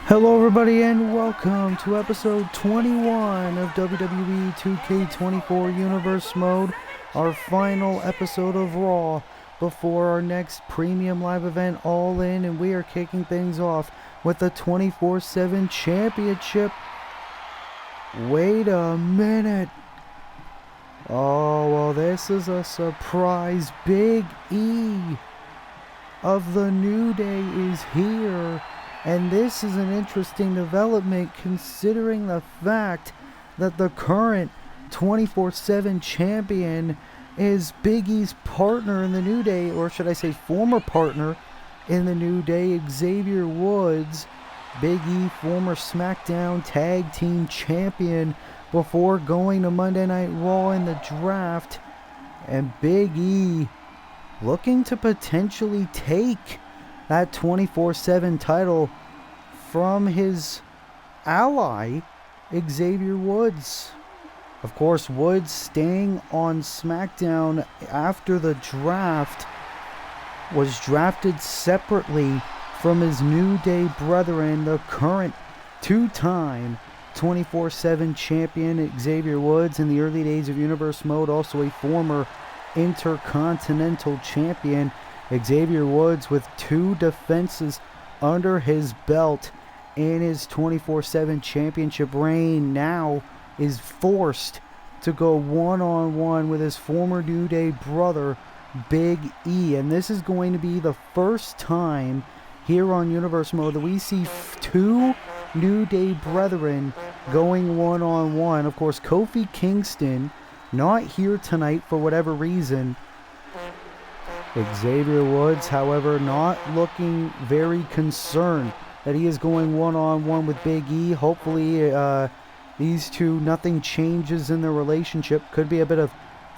Hello everybody and welcome to episode 21 of WWE 2K24 Universe Mode, our final episode of Raw before our next premium live event All In, and we are kicking things off with the 24/7 Championship. Wait a minute. Oh, well, this is a surprise. Big E of the New Day is here. And this is an interesting development considering the fact that the current 24/7 champion is Big E's partner in the New Day, or should I say former partner in the New Day, Xavier Woods. Big E, former SmackDown Tag Team Champion before going to Monday Night Raw in the draft. And Big E looking to potentially take that 24/7 title from his ally, Xavier Woods. Of course, Woods staying on SmackDown after the draft, was drafted separately from his New Day brethren, the current two-time 24/7 champion Xavier Woods in the early days of Universe Mode, also a former Intercontinental Champion. Xavier Woods with 2 defenses under his belt in his 24/7 championship reign now is forced to go one-on-one with his former New Day brother, Big E. And this is going to be the first time here on Universe Mode that we see 2 New Day brethren going one-on-one. Of course, Kofi Kingston not here tonight for whatever reason. Xavier Woods, however, not looking very concerned that he is going one-on-one with Big E. Hopefully, these two, nothing changes in their relationship. Could be a bit of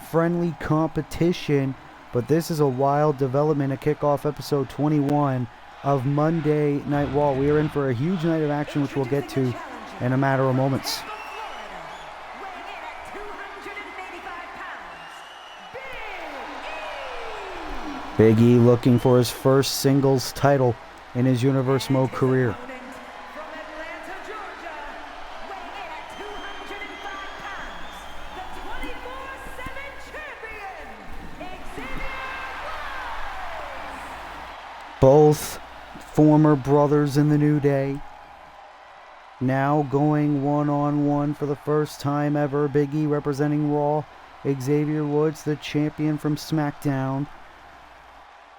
friendly competition, but this is a wild development to kick off episode 21 of Monday Night Raw. We are in for a huge night of action, which we'll get to in a matter of moments. Big E looking for his first singles title in his Universe Mode career. Both former brothers in the New Day now going one-on-one for the first time ever. Big E representing Raw, Xavier Woods, the champion from SmackDown.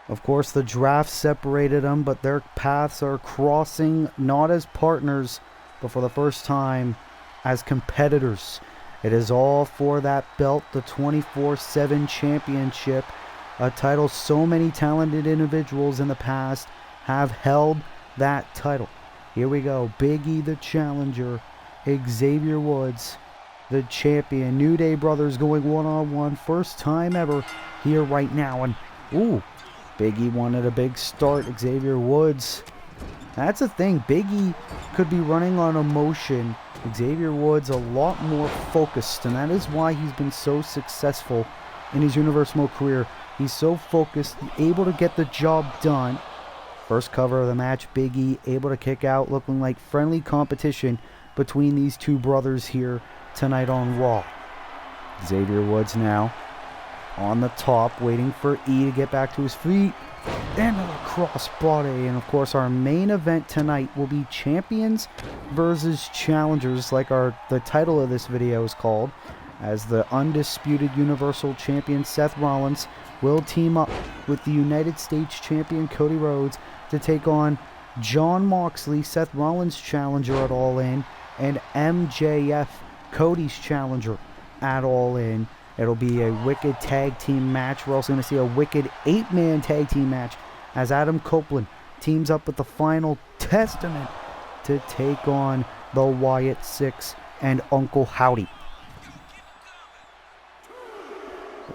Of course, the draft separated them, but their paths are crossing, not as partners, but for the first time as competitors. It is all for that belt, the 24/7 championship, a title so many talented individuals in the past have held that title. Here we go. Big E, the challenger. Xavier Woods, the champion. New Day brothers going one-on-one. First time ever here right now. And, ooh. Big E wanted a big start. Xavier Woods. That's the thing. Big E could be running on emotion. Xavier Woods a lot more focused, and that is why he's been so successful in his Universe Mode career. He's so focused, able to get the job done. First cover of the match, Big E able to kick out, looking like friendly competition between these two brothers here tonight on Raw. Xavier Woods now on the top, waiting for E to get back to his feet. And a crossbody. And of course, our main event tonight will be Champions versus Challengers, like the title of this video is called, as the undisputed Universal Champion Seth Rollins will team up with the United States Champion Cody Rhodes to take on Jon Moxley, Seth Rollins' challenger at All In, and MJF, Cody's challenger at All In. It'll be a wicked tag team match. We're also going to see a wicked 8-man tag team match as Adam Copeland teams up with the Final Testament to take on the Wyatt Six and Uncle Howdy.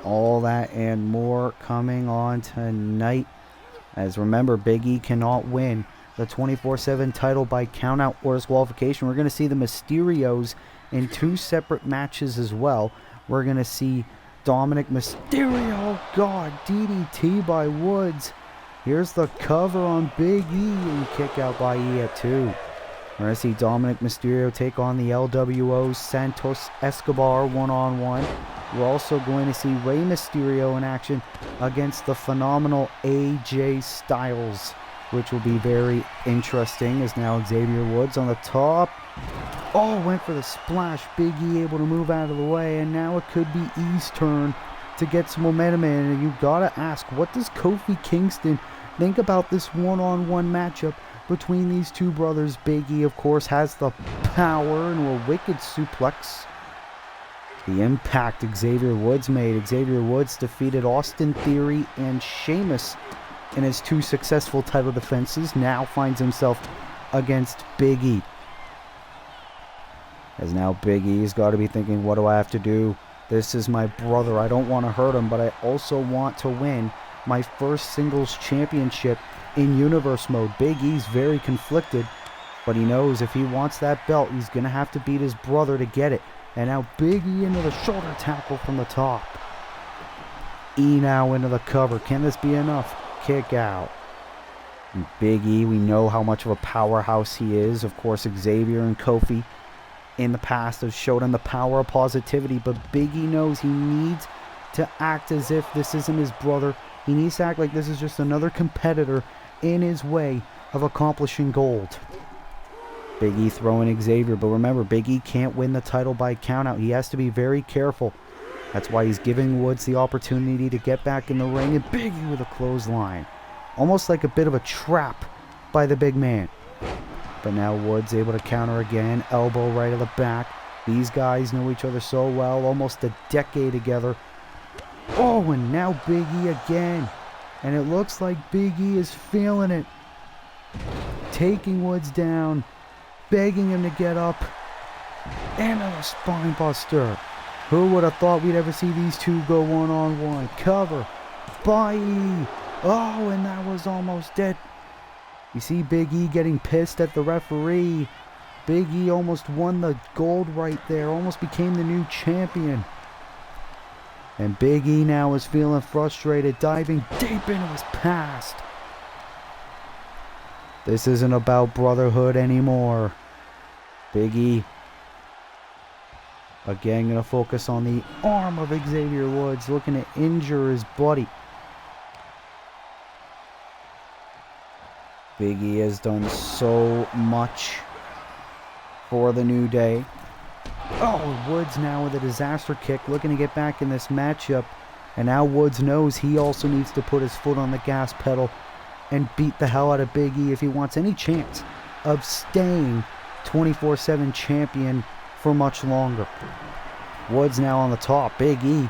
All that and more coming on tonight. As remember, Big E cannot win the 24/7 title by countout or disqualification. We're going to see the Mysterios in 2 separate matches as well. We're going to see Dominic Mysterio. Oh, God. DDT by Woods. Here's the cover on Big E and kick out by E at 2. We're going to see Dominic Mysterio take on the LWO's Santos Escobar one-on-one. We're also going to see Rey Mysterio in action against the phenomenal AJ Styles, which will be very interesting, as now Xavier Woods on the top. Oh, went for the splash. Big E able to move out of the way, and now it could be E's turn to get some momentum in. And you gotta ask, what does Kofi Kingston think about this one-on-one matchup between these two brothers? Big E, of course, has the power into a wicked suplex. The impact Xavier Woods made. Xavier Woods defeated Austin Theory and Sheamus in his 2 successful title defenses. Now finds himself against Big E. As now Big E's got to be thinking, what do I have to do? This is my brother. I don't want to hurt him, but I also want to win my first singles championship in Universe Mode. Big E's very conflicted, but he knows if he wants that belt, he's going to have to beat his brother to get it. And now Big E into the shoulder tackle from the top. E now into the cover. Can this be enough? Kick out. And Big E, we know how much of a powerhouse he is. Of course, Xavier and Kofi in the past have showed him the power of positivity, but Big E knows he needs to act as if this isn't his brother. He needs to act like this is just another competitor in his way of accomplishing gold. Big E throwing Xavier, but remember, Big E can't win the title by countout. He has to be very careful. That's why he's giving Woods the opportunity to get back in the ring, and Big E with a clothesline. Almost like a bit of a trap by the big man. But now Woods able to counter again, elbow right at the back. These guys know each other so well, almost a decade together. Oh, and now Big E again. And it looks like Big E is feeling it. Taking Woods down, begging him to get up. And a spine buster. Who would have thought we'd ever see these two go one-on-one? Cover by E. Oh, and that was almost it. You see Big E getting pissed at the referee. Big E almost won the gold right there. Almost became the new champion. And Big E now is feeling frustrated, diving deep into his past. This isn't about brotherhood anymore. Big E again going to focus on the arm of Xavier Woods, looking to injure his buddy. Big E has done so much for the New Day. Oh, Woods now with a disaster kick, looking to get back in this matchup. And now Woods knows he also needs to put his foot on the gas pedal and beat the hell out of Big E if he wants any chance of staying 24/7 champion for much longer. Woods now on the top. Big E.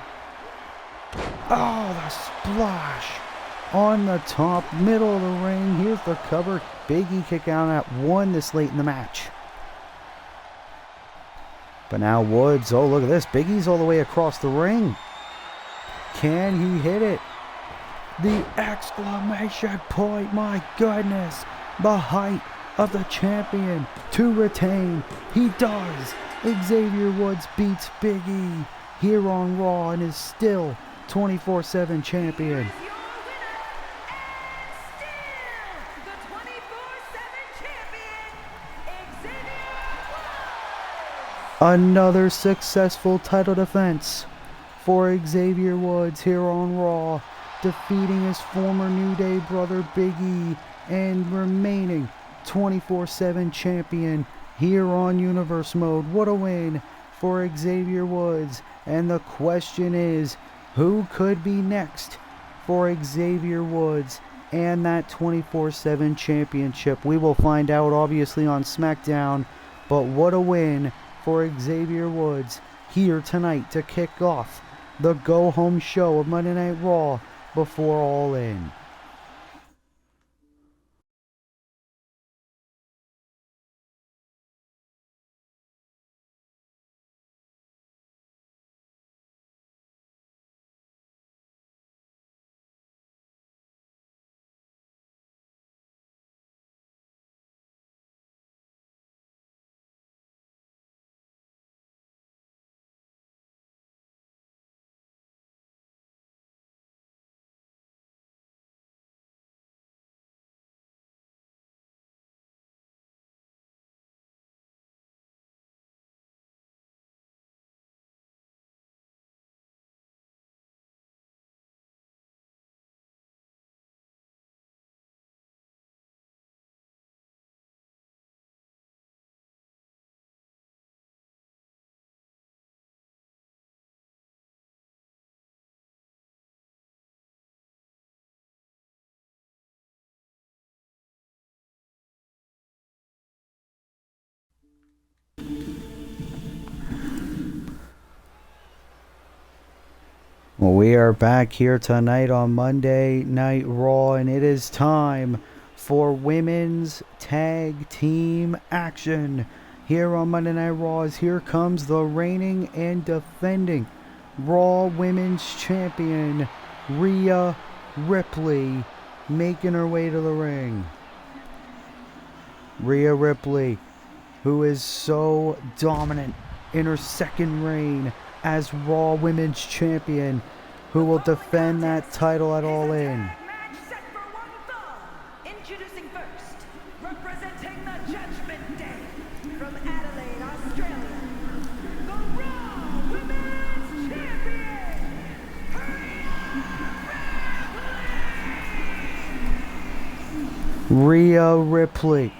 Oh, the splash on the top, middle of the ring. Here's the cover. Big E kick out at 1 this late in the match. But now Woods, oh look at this, Big E's all the way across the ring. Can he hit it? The exclamation point, my goodness. The height of the champion to retain. He does. Xavier Woods beats Big E here on Raw and is still 24/7 champion. Another successful title defense for Xavier Woods here on Raw, defeating his former New Day brother Big E and remaining 24/7 champion here on Universe Mode. What a win for Xavier Woods. And the question is, who could be next for Xavier Woods and that 24/7 championship? We will find out obviously on SmackDown, but what a win for Xavier Woods here tonight to kick off the go-home show of Monday Night Raw before All In. Well, we are back here tonight on Monday Night Raw, and it is time for women's tag team action. Here on Monday Night Raw, as here comes the reigning and defending Raw Women's Champion, Rhea Ripley, making her way to the ring. Rhea Ripley, who is so dominant in her second reign as Raw Women's Champion, who will defend that title at All In. Introducing first, representing the Judgment Day from Adelaide, Australia, the Raw Women's Champion, Rhea Ripley,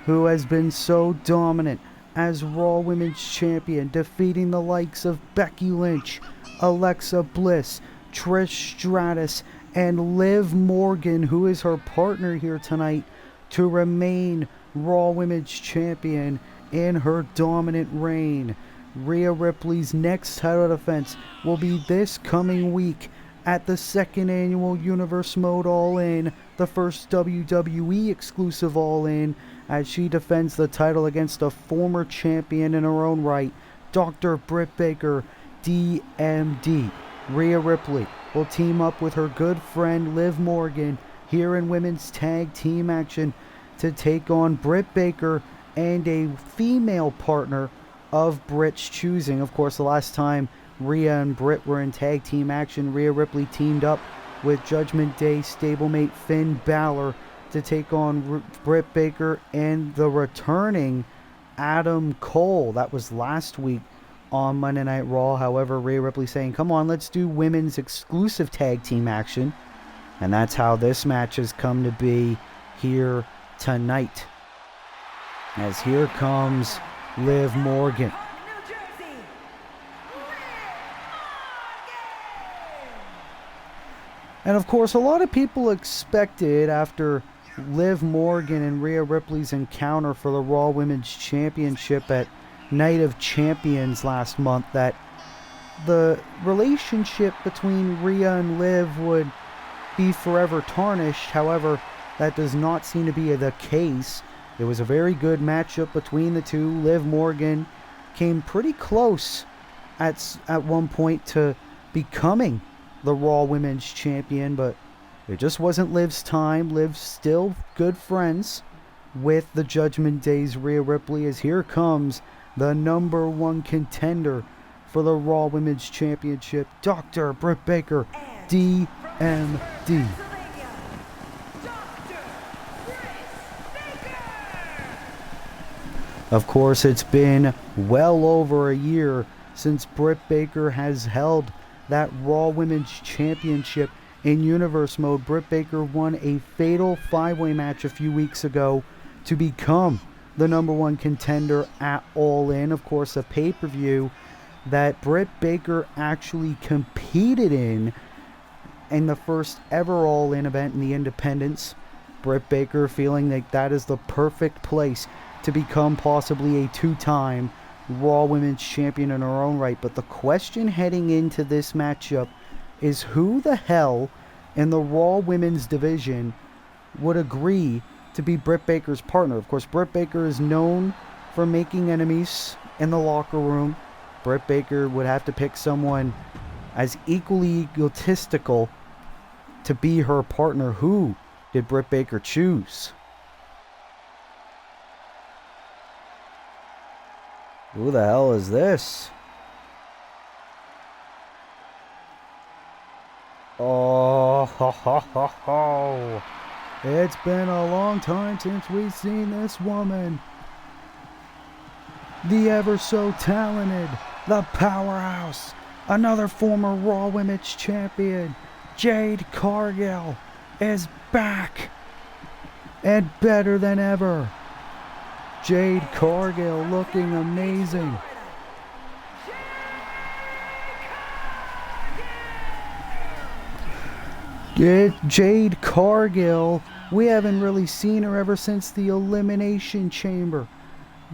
who has been so dominant as Raw Women's Champion, defeating the likes of Becky Lynch, Alexa Bliss, Trish Stratus, and Liv Morgan, who is her partner here tonight, to remain Raw Women's Champion in her dominant reign. Rhea Ripley's next title defense will be this coming week at the second annual Universe Mode All In, the first WWE exclusive All In, as she defends the title against a former champion in her own right, Dr. Britt Baker, DMD. Rhea Ripley will team up with her good friend Liv Morgan here in women's tag team action to take on Britt Baker and a female partner of Britt's choosing. Of course, the last time Rhea and Britt were in tag team action, Rhea Ripley teamed up with Judgment Day stablemate Finn Balor to take on Britt Baker and the returning Adam Cole. That was last week on Monday Night Raw. However, Rhea Ripley saying, come on, let's do women's exclusive tag team action. And that's how this match has come to be here tonight. As here comes Liv Morgan. And of course, a lot of people expected after Liv Morgan and Rhea Ripley's encounter for the Raw Women's Championship at Night of Champions last month that the relationship between Rhea and Liv would be forever tarnished. However, that does not seem to be the case. It was a very good matchup between the two. Liv Morgan came pretty close at one point to becoming the Raw Women's Champion, but it just wasn't Liv's time. Liv's still good friends with the Judgment Day's Rhea Ripley, as here comes the number one contender for the Raw Women's Championship, Dr. Britt Baker, DMD. Of course, it's been well over a year since Britt Baker has held that Raw Women's Championship in Universe Mode. Britt Baker won a fatal 5-way match a few weeks ago to become the number one contender at All In. Of course, a pay-per-view that Britt Baker actually competed in the first ever All In event in the Independents. Britt Baker feeling like that is the perfect place to become possibly a two-time Raw Women's Champion in her own right. But the question heading into this matchup is who the hell in the Raw Women's division would agree to be Britt Baker's partner. Of course, Britt Baker is known for making enemies in the locker room. Britt Baker would have to pick someone as equally egotistical to be her partner. Who did Britt Baker choose? Who the hell is this? Oh, ho, ho, ho, ho. It's been a long time since we've seen this woman. The ever so talented, the powerhouse, another former Raw Women's Champion, Jade Cargill, is back and better than ever. Jade Cargill looking amazing. Jade Cargill, we haven't really seen her ever since the Elimination Chamber.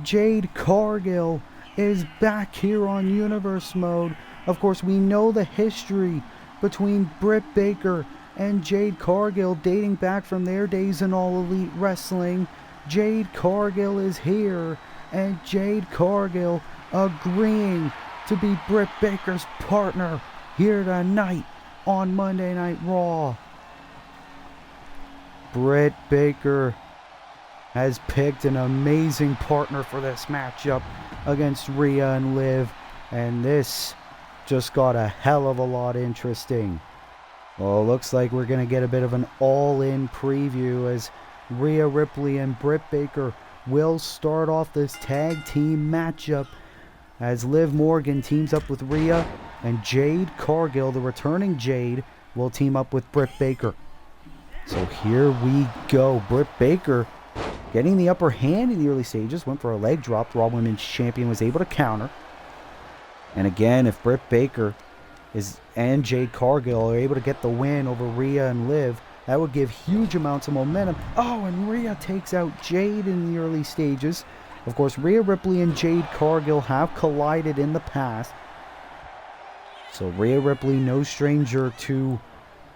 Jade Cargill is back here on Universe Mode. Of course, we know the history between Britt Baker and Jade Cargill, dating back from their days in All Elite Wrestling. Jade Cargill is here, and Jade Cargill agreeing to be Britt Baker's partner here tonight on Monday Night Raw. Britt Baker has picked an amazing partner for this matchup against Rhea and Liv, and this just got a hell of a lot interesting. Well, it looks like we're going to get a bit of an all-in preview as Rhea Ripley and Britt Baker will start off this tag team matchup as Liv Morgan teams up with Rhea, and Jade Cargill, the returning Jade, will team up with Britt Baker. So here we go. Britt Baker getting the upper hand in the early stages, went for a leg drop. Raw Women's Champion was able to counter. And again, if Britt Baker and Jade Cargill are able to get the win over Rhea and Liv, that would give huge amounts of momentum. Oh, and Rhea takes out Jade in the early stages. Of course, Rhea Ripley and Jade Cargill have collided in the past. So Rhea Ripley, no stranger to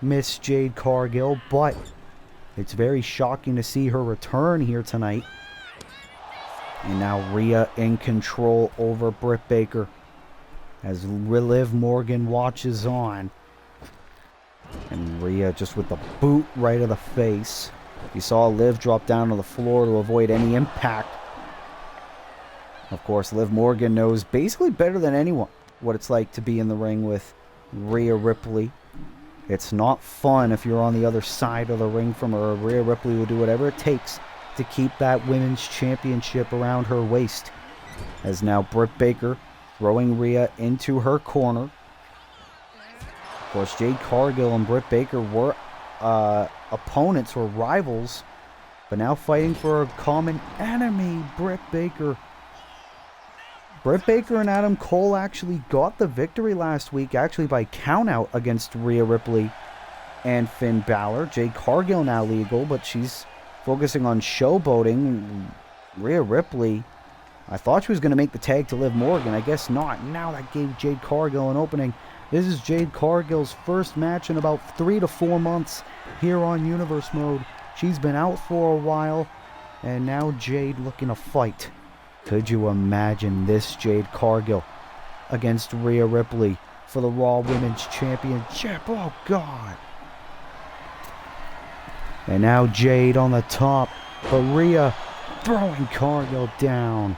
Miss Jade Cargill, but it's very shocking to see her return here tonight. And now Rhea in control over Britt Baker as Liv Morgan watches on. And Rhea just with the boot right to the face. You saw Liv drop down to the floor to avoid any impact. Of course, Liv Morgan knows basically better than anyone what it's like to be in the ring with Rhea Ripley. It's not fun if you're on the other side of the ring from her. Rhea Ripley will do whatever it takes to keep that women's championship around her waist. As now Britt Baker throwing Rhea into her corner. Of course, Jade Cargill and Britt Baker were opponents or rivals, but now fighting for a common enemy, Britt Baker. Britt Baker and Adam Cole actually got the victory last week, actually by countout against Rhea Ripley and Finn Balor. Jade Cargill now legal, but she's focusing on showboating. Rhea Ripley, I thought she was going to make the tag to Liv Morgan. I guess not. Now that gave Jade Cargill an opening. This is Jade Cargill's first match in about 3 to 4 months here on Universe Mode. She's been out for a while, and now Jade looking to fight. Could you imagine this Jade Cargill against Rhea Ripley for the Raw Women's Championship? Oh, God. And now Jade on the top, but Rhea throwing Cargill down.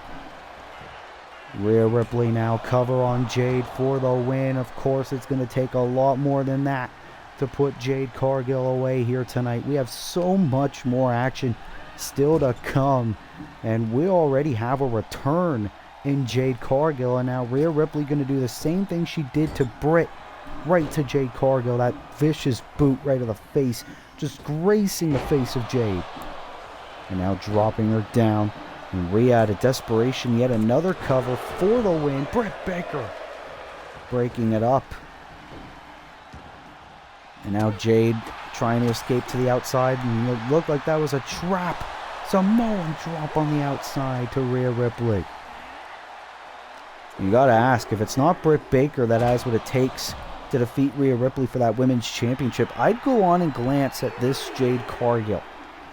Rhea Ripley now cover on Jade for the win. Of course, it's going to take a lot more than that to put Jade Cargill away here tonight. We have so much more action still to come, and we already have a return in Jade Cargill, and now Rhea Ripley going to do the same thing she did to Britt, right to Jade Cargill, that vicious boot right to the face, just gracing the face of Jade, and now dropping her down. And Rhea out of desperation, yet another cover for the win. Britt Baker breaking it up, and now Jade trying to escape to the outside, and it looked like that was a trap. Samoan drop on the outside to Rhea Ripley. You gotta ask, if it's not Britt Baker that has what it takes to defeat Rhea Ripley for that women's championship, I'd go on and glance at this Jade Cargill.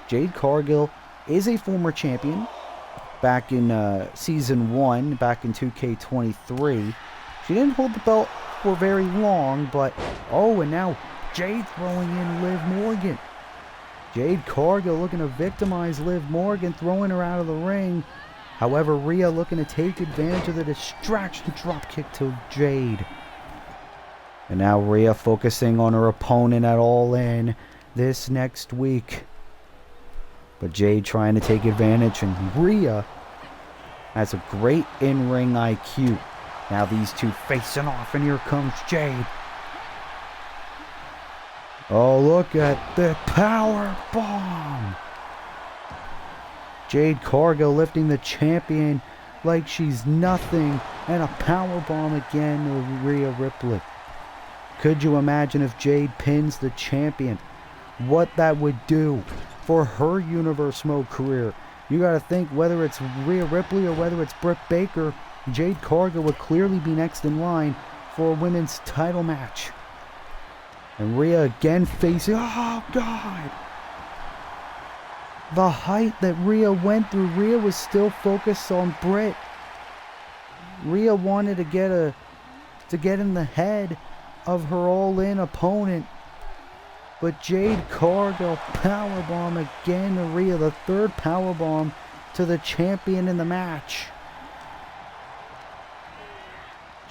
Jade Cargill is a former champion back in Season 1, back in 2K23. She didn't hold the belt for very long, but, oh, and now Jade throwing in Liv Morgan. Jade Cargill looking to victimize Liv Morgan, throwing her out of the ring. However, Rhea looking to take advantage of the distraction dropkick to Jade. And now Rhea focusing on her opponent at All In this next week. But Jade trying to take advantage, and Rhea has a great in-ring IQ. Now these two facing off, and here comes Jade. Oh, look at the power bomb. Jade Cargill lifting the champion like she's nothing, and a power bomb again to Rhea Ripley. Could you imagine if Jade pins the champion? What that would do for her Universe Mode career. You got to think, whether it's Rhea Ripley or whether it's Britt Baker, Jade Cargill would clearly be next in line for a women's title match. And Rhea again facing, oh God! The height that Rhea went through, Rhea was still focused on Britt. Rhea wanted to get in the head of her all-in opponent. But Jade Cargill powerbomb again to Rhea, the third powerbomb to the champion in the match.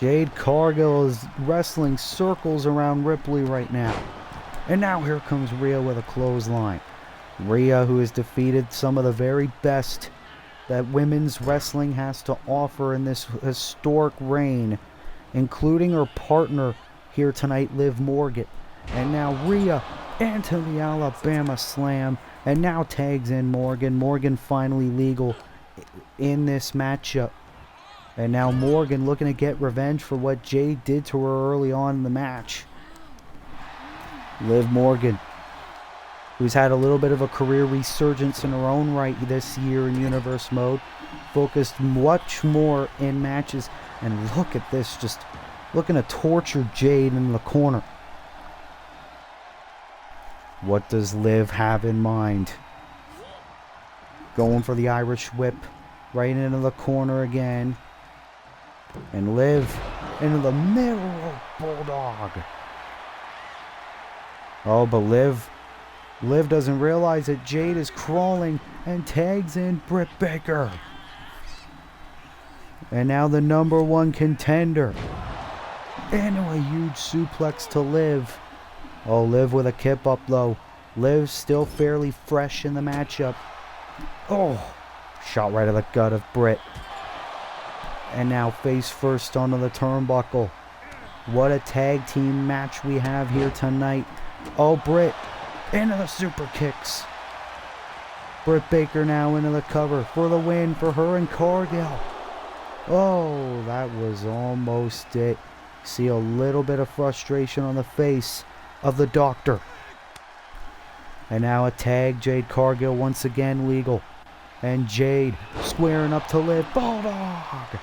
Jade Cargill is wrestling circles around Ripley right now. And now here comes Rhea with a clothesline. Rhea, who has defeated some of the very best that women's wrestling has to offer in this historic reign, including her partner here tonight, Liv Morgan. And now Rhea into the Alabama Slam, and now tags in Morgan. Morgan finally legal in this matchup. And now Morgan looking to get revenge for what Jade did to her early on in the match. Liv Morgan, who's had a little bit of a career resurgence in her own right this year in Universe Mode, focused much more in matches. And look at this, just looking to torture Jade in the corner. What does Liv have in mind? Going for the Irish whip right into the corner again. And Liv into the middle bulldog. Oh, but Liv doesn't realize that Jade is crawling and tags in Britt Baker. And now the number one contender. Into a huge suplex to Liv. Oh, Liv with a kip up though. Liv still fairly fresh in the matchup. Oh, shot right to the gut of Britt. And now face first onto the turnbuckle. What a tag team match we have here tonight. Oh, Britt into the super kicks. Britt Baker now into the cover for the win for her and Cargill. Oh, that was almost it. See a little bit of frustration on the face of the Doctor. And now a tag, Jade Cargill once again legal. And Jade squaring up to Liv. Bulldog!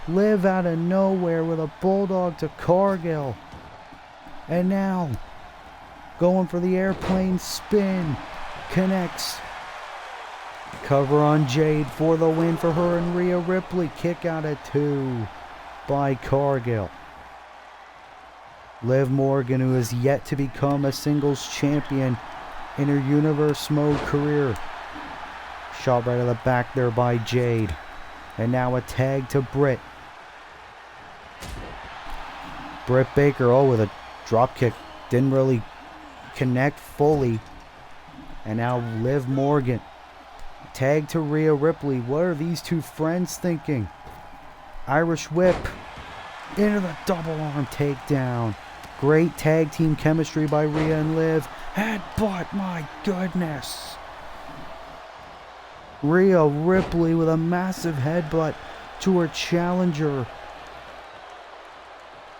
Liv out of nowhere with a bulldog to Cargill. And now going for the airplane spin. Connects. Cover on Jade for the win for her and Rhea Ripley. Kick out at 2 by Cargill. Liv Morgan, who has yet to become a singles champion in her Universe Mode career. Shot right to the back there by Jade. And now a tag to Britt. Britt Baker, oh, with a drop kick. Didn't really connect fully. And now Liv Morgan. Tag to Rhea Ripley. What are these two friends thinking? Irish whip. Into the double arm takedown. Great tag team chemistry by Rhea and Liv. Headbutt, my goodness. Rhea Ripley with a massive headbutt to her challenger.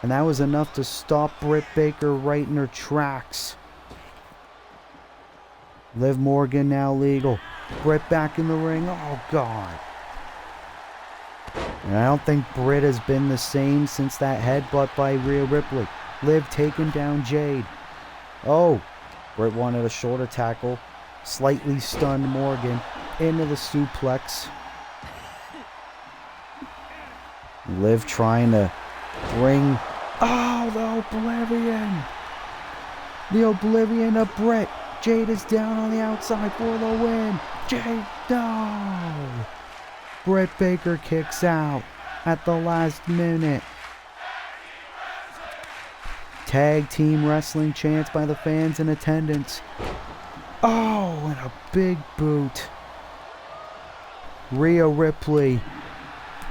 And that was enough to stop Britt Baker right in her tracks. Liv Morgan now legal. Britt back in the ring. Oh, God. And I don't think Britt has been the same since that headbutt by Rhea Ripley. Liv taking down Jade. Oh, Britt wanted a shoulder tackle. Slightly stunned Morgan into the suplex. Liv trying to bring... Oh, the Oblivion. The Oblivion of Britt. Jade is down on the outside for the win. Jade, no. Britt Baker kicks out at the last minute. Tag team wrestling chants by the fans in attendance. Oh, and a big boot. Rhea Ripley.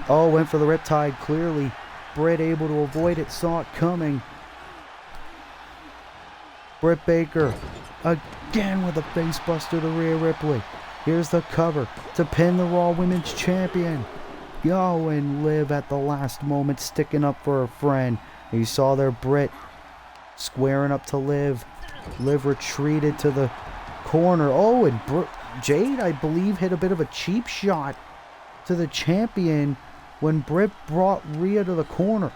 Oh, went for the Riptide clearly. Britt able to avoid it, saw it coming. Britt Baker again with a facebuster to Rhea Ripley. Here's the cover to pin the Raw Women's Champion. Go and Liv at the last moment sticking up for her friend. You saw there Britt squaring up to Liv. Liv retreated to the corner. Oh, and Jade, I believe, hit a bit of a cheap shot to the champion when Britt brought Rhea to the corner.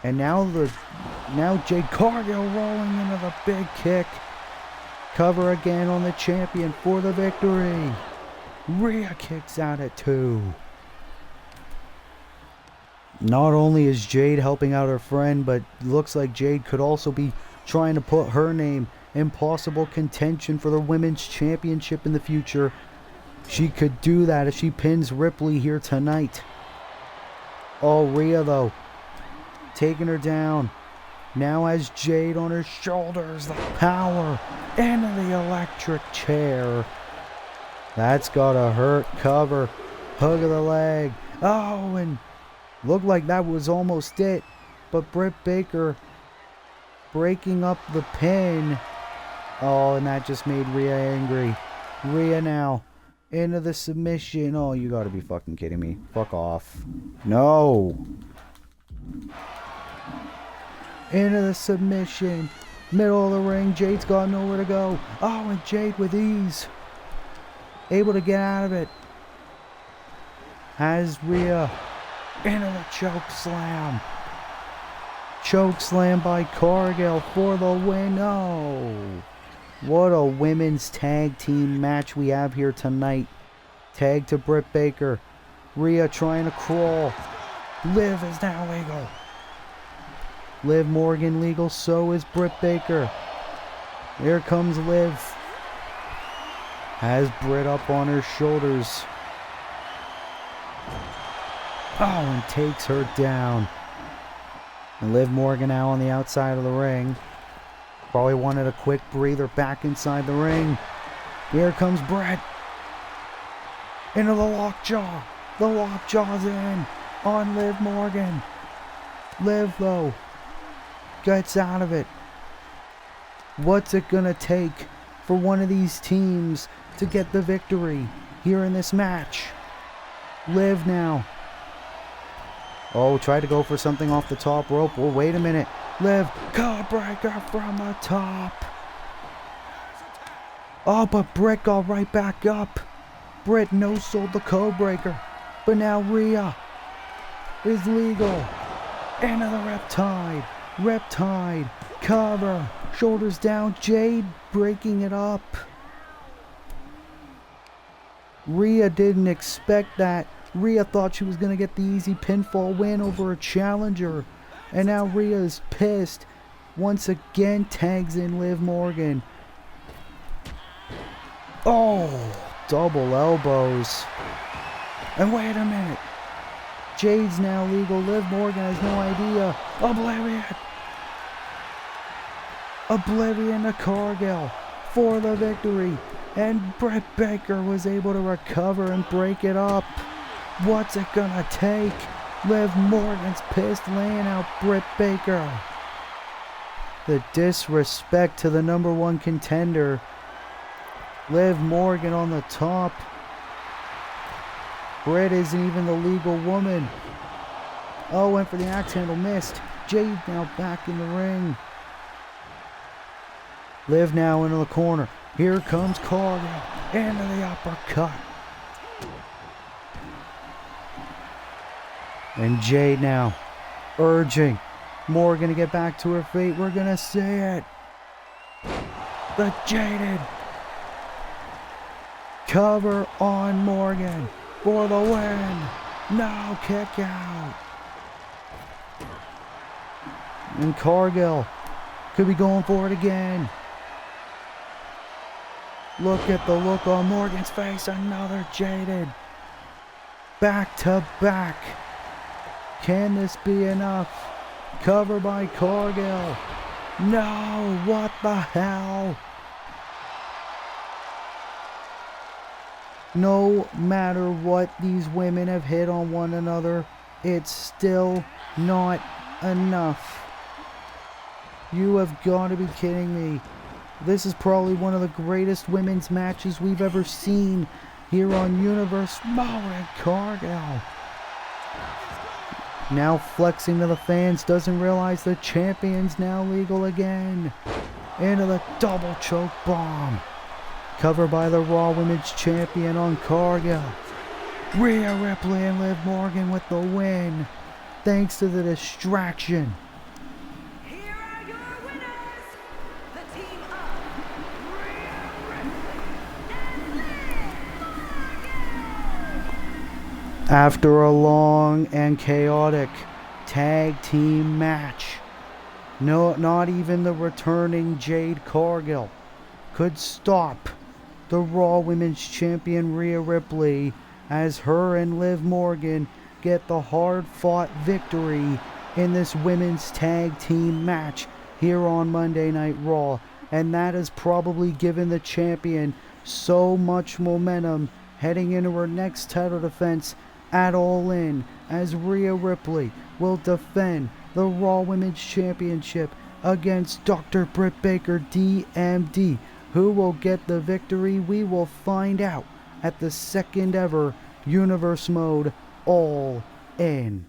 And now the Now Jade Cargill rolling into the big kick. Cover again on the champion for the victory. Rhea kicks out at 2. Not only is Jade helping out her friend, but looks like Jade could also be trying to put her name in possible contention for the Women's Championship in the future. She could do that if she pins Ripley here tonight. Oh, Rhea though, taking her down. Now has Jade on her shoulders. The power into the electric chair. That's gotta hurt. Cover. Hug of the leg. Oh, and looked like that was almost it. But Britt Baker breaking up the pin. Oh, and that just made Rhea angry. Rhea now into the submission. Oh, you gotta be fucking kidding me. Fuck off. No. Into the submission. Middle of the ring. Jade's got nowhere to go. Oh, and Jade with ease. Able to get out of it. Has Rhea into the choke slam. Choke slam by Cargill for the win. Oh. What a women's tag team match we have here tonight. Tag to Britt Baker. Rhea trying to crawl. Liv is now legal. Liv Morgan legal, so is Britt Baker. Here comes Liv. Has Britt up on her shoulders. Oh, and takes her down. And Liv Morgan now on the outside of the ring. Probably wanted a quick breather back inside the ring. Here comes Britt. Into the lockjaw. The lockjaw's in on Liv Morgan. Liv, though, gets out of it. What's it gonna take for one of these teams to get the victory here in this match? Liv now. Oh, tried to go for something off the top rope. Well, wait a minute. Liv, codebreaker from the top. Oh, but Britt got right back up. Britt no-sold the codebreaker. But now Rhea is legal. Into the Riptide. Riptide. Cover. Shoulders down. Jade breaking it up. Rhea didn't expect that. Rhea thought she was going to get the easy pinfall win over a challenger. And now Rhea is pissed. Once again tags in Liv Morgan. Oh, double elbows. And wait a minute. Jade's now legal. Liv Morgan has no idea. Oblivion. Oblivion to Cargill for the victory. And Britt Baker was able to recover and break it up. What's it gonna take? Liv Morgan's pissed, laying out Britt Baker. The disrespect to the #1 contender. Liv Morgan on the top. Britt isn't even the legal woman. Oh, went for the axe handle, missed. Jade now back in the ring. Liv now into the corner. Here comes Cargill into the uppercut. And Jade now urging Morgan to get back to her feet. We're going to see it. The Jaded cover on Morgan for the win. No, kick out. And Cargill could be going for it again. Look at the look on Morgan's face. Another Jaded. Back to back. Can this be enough? Cover by Cargill. No, what the hell? No matter what these women have hit on one another, it's still not enough. You have got to be kidding me. This is probably one of the greatest women's matches we've ever seen here on Universe Mode. And Cargill now flexing to the fans, doesn't realize the champion's now legal again. Into the double choke bomb. Cover by the Raw Women's Champion on Cargill. Rhea Ripley and Liv Morgan with the win. Thanks to the distraction. Here After a long and chaotic tag team match, no, not even the returning Jade Cargill could stop the Raw Women's Champion Rhea Ripley as her and Liv Morgan get the hard-fought victory in this women's tag team match here on Monday Night Raw. And that has probably given the champion so much momentum heading into her next title defense at All In, as Rhea Ripley will defend the Raw Women's Championship against Dr. Britt Baker, DMD. Who will get the victory? We will find out at the second ever Universe Mode All In.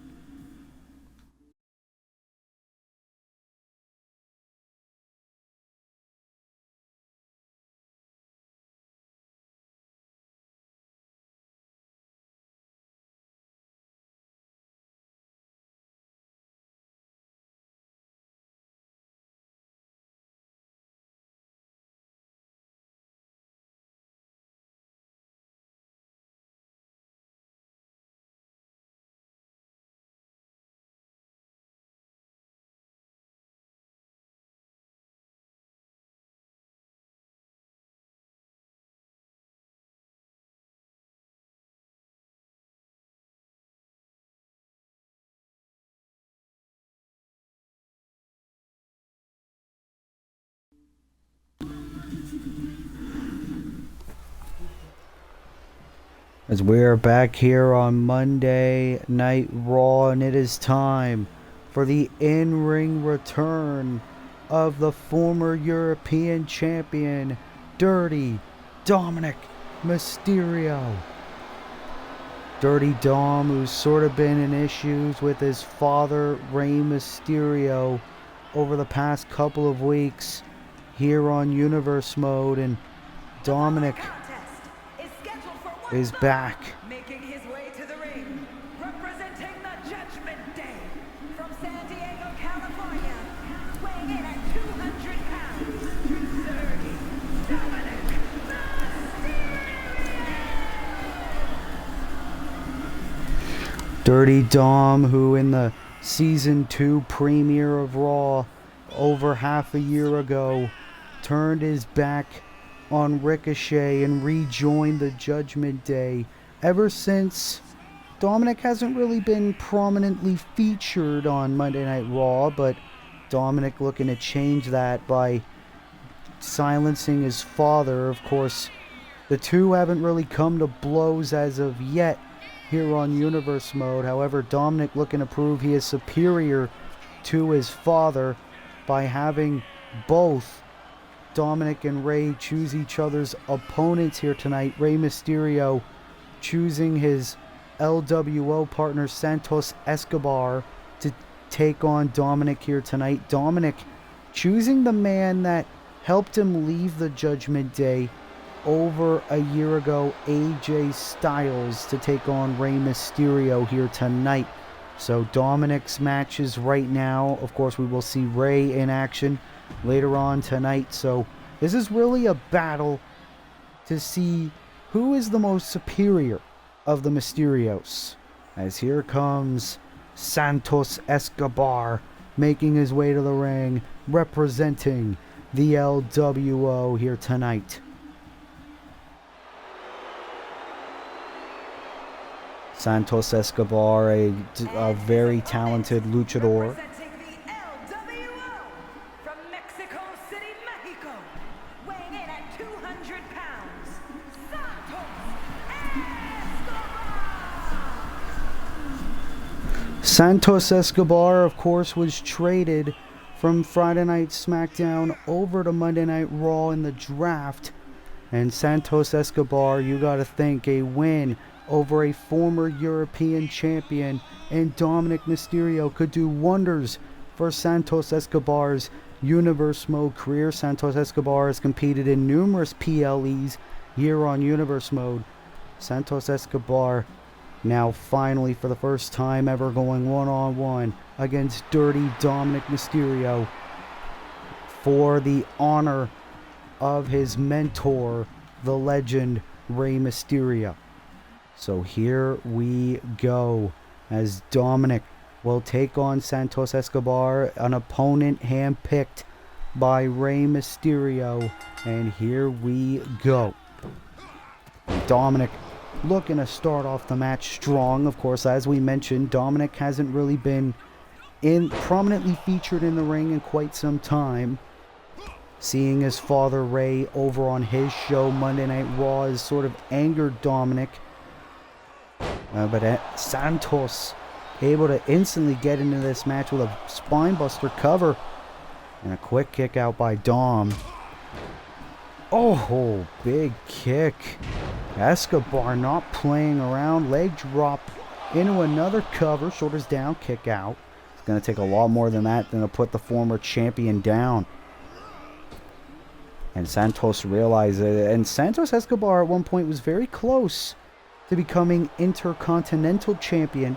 As we are back here on Monday Night Raw, and it is time for the in-ring return of the former European champion, Dirty Dominic Mysterio. Dirty Dom, who's sort of been in issues with his father, Rey Mysterio, over the past couple of weeks here on Universe Mode, and Dominic is back. Making his way to the ring, representing the Judgment Day from San Diego, California, weighing in at 200 pounds, Dirty Dominic Mysterio! Dirty Dom, who in the Season 2 premiere of Raw over half a year ago turned his back on Ricochet and rejoined the Judgment Day. Ever since, Dominic hasn't really been prominently featured on Monday Night Raw, but Dominic looking to change that by silencing his father. Of course, the two haven't really come to blows as of yet here on Universe Mode. However, Dominic looking to prove he is superior to his father by having both Dominic and Rey choose each other's opponents here tonight. Rey Mysterio choosing his LWO partner Santos Escobar to take on Dominic here tonight. Dominic choosing the man that helped him leave the Judgment Day over a year ago, AJ Styles, to take on Rey Mysterio here tonight. So Dominic's matches right now, of course we will see Rey in action later on tonight. So this is really a battle to see who is the most superior of the Mysterios. As here comes Santos Escobar making his way to the ring, representing the LWO here tonight. Santos Escobar, a very talented luchador. Representing the LWO from Mexico City, Mexico, weighing in at 200 pounds, Santos Escobar! Santos Escobar, of course, was traded from Friday Night SmackDown over to Monday Night Raw in the draft. And Santos Escobar, you gotta think, a win over a former European champion and Dominic Mysterio could do wonders for Santos Escobar's Universe Mode career. Santos Escobar has competed in numerous PLEs here on Universe Mode. Santos Escobar now finally, for the first time ever, going one-on-one against Dirty Dominic Mysterio for the honor of his mentor, the legend Rey Mysterio. So here we go as Dominic will take on Santos Escobar, an opponent handpicked by Rey Mysterio. And here we go. Dominic looking to start off the match strong. Of course, as we mentioned, Dominic hasn't really been prominently featured in the ring in quite some time. Seeing his father Rey over on his show Monday Night Raw has sort of angered Dominic. But Santos able to instantly get into this match with a spinebuster cover and a quick kick out by Dom. Oh, big kick. Escobar not playing around. Leg drop into another cover. Shoulders down, kick out. It's going to take a lot more than that to put the former champion down. And Santos realized it. And Santos Escobar at one point was very close to becoming Intercontinental Champion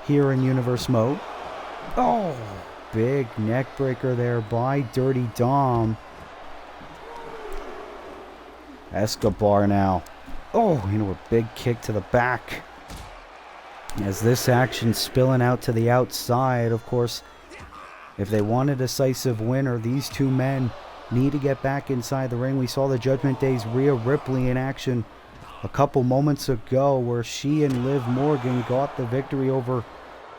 here in Universe Mode. Oh, big neck breaker there by Dirty Dom. Escobar now. Oh, a big kick to the back. As this action spilling out to the outside, of course, if they want a decisive winner, these two men need to get back inside the ring. We saw the Judgment Day's Rhea Ripley in action a couple moments ago where she and Liv Morgan got the victory over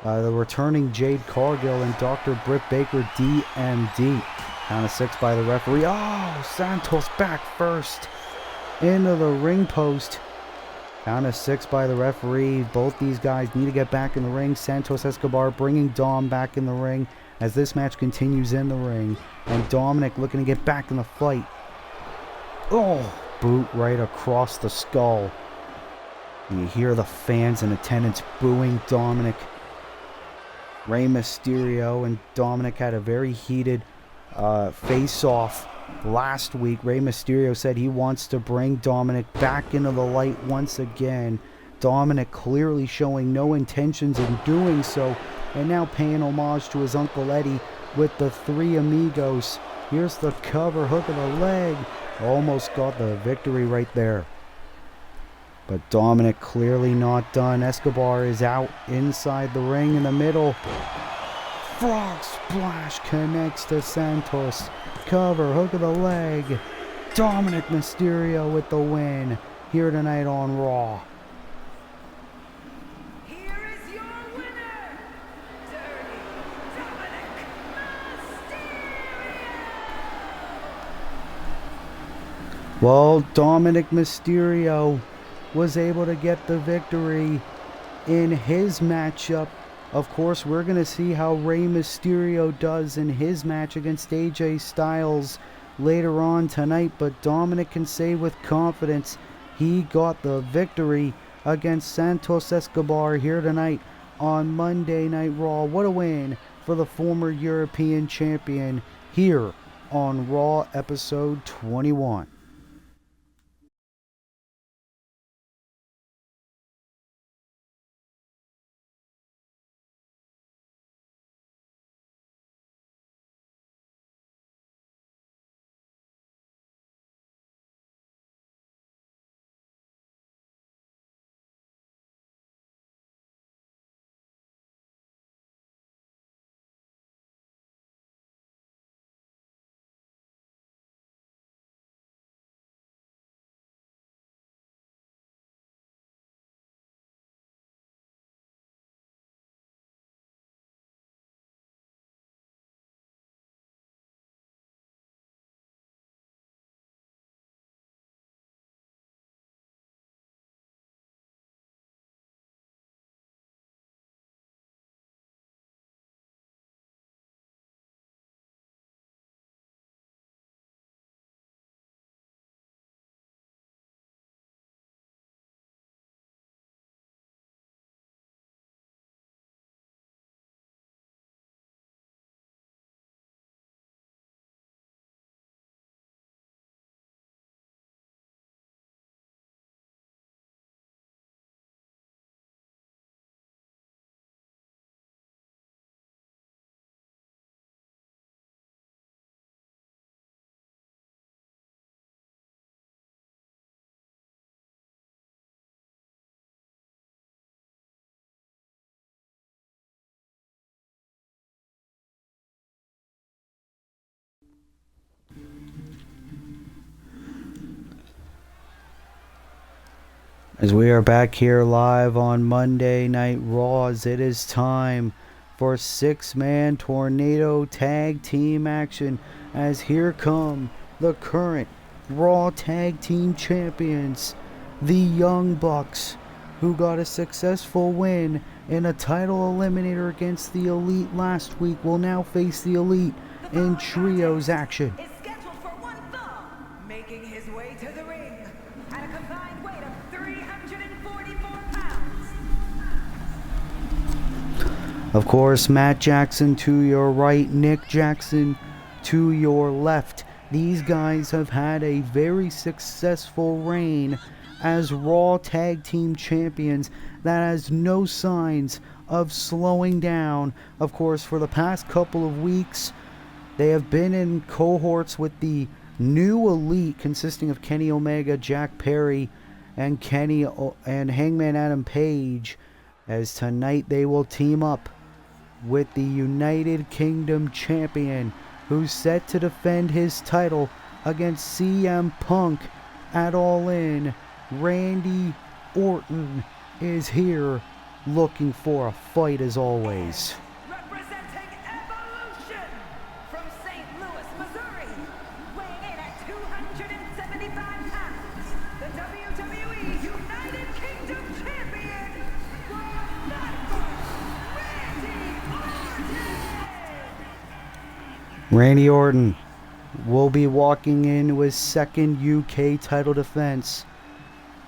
the returning Jade Cargill and Dr. Britt Baker DMD. Count of 6 by the referee. Oh, Santos back first into the ring post. Count of 6 by the referee. Both these guys need to get back in the ring. Santos Escobar bringing Dom back in the ring as this match continues in the ring. And Dominic looking to get back in the fight. Oh, boot right across the skull. And you hear the fans in attendance booing Dominic. Rey Mysterio and Dominic had a very heated face-off last week. Rey Mysterio said he wants to bring Dominic back into the light once again. Dominic clearly showing no intentions in doing so, and now paying homage to his Uncle Eddie with the Three Amigos. Here's the cover, hook of the leg. Almost got the victory right there. But Dominic clearly not done. Escobar is out inside the ring in the middle. Frog splash connects to Santos. Cover, hook of the leg. Dominic Mysterio with the win here tonight on Raw. Here is your winner, Dirty Dominic Mysterio. Well, Dominic Mysterio was able to get the victory in his matchup. Of course, we're going to see how Rey Mysterio does in his match against AJ Styles later on tonight, but Dominic can say with confidence he got the victory against Santos Escobar here tonight on Monday Night Raw. What a win for the former European champion here on Raw episode 21. As we are back here live on Monday Night Raws, it is time for 6-man tornado tag team action, as here come the current Raw tag team champions, the Young Bucks, who got a successful win in a title eliminator against the Elite last week, will now face the Elite in trios action. Is scheduled for one fall, making his way to the ring at a combined weight of 344 pounds. Of course, Matt Jackson to your right, Nick Jackson to your left. These guys have had a very successful reign as Raw Tag Team Champions that has no signs of slowing down. Of course, for the past couple of weeks, they have been in cohorts with the new Elite, consisting of Kenny Omega, Jack Perry, and Hangman Adam Page, as tonight they will team up with the United Kingdom champion, who's set to defend his title against CM Punk at All In. Randy Orton is here looking for a fight as always. Representing Evolution from St. Louis, Missouri, weighing in at 275 pounds, the WWE United Kingdom champion, World Randy Orton will be walking into his second UK title defense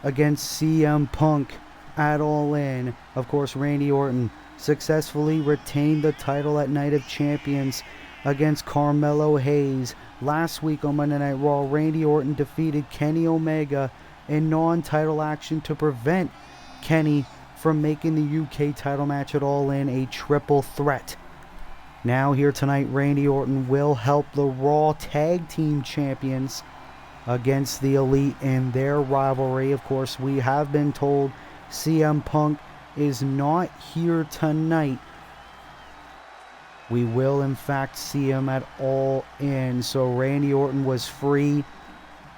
against CM Punk at All In. Of course, Randy Orton successfully retained the title at Night of Champions against Carmelo Hayes. Last week on Monday Night Raw, Randy Orton defeated Kenny Omega in non-title action to prevent Kenny from making the UK title match at All In a triple threat. Now here tonight, Randy Orton will help the Raw Tag Team Champions against the Elite in their rivalry. Of course, we have been told CM Punk is not here tonight. We will in fact see him at All In. So Randy Orton was free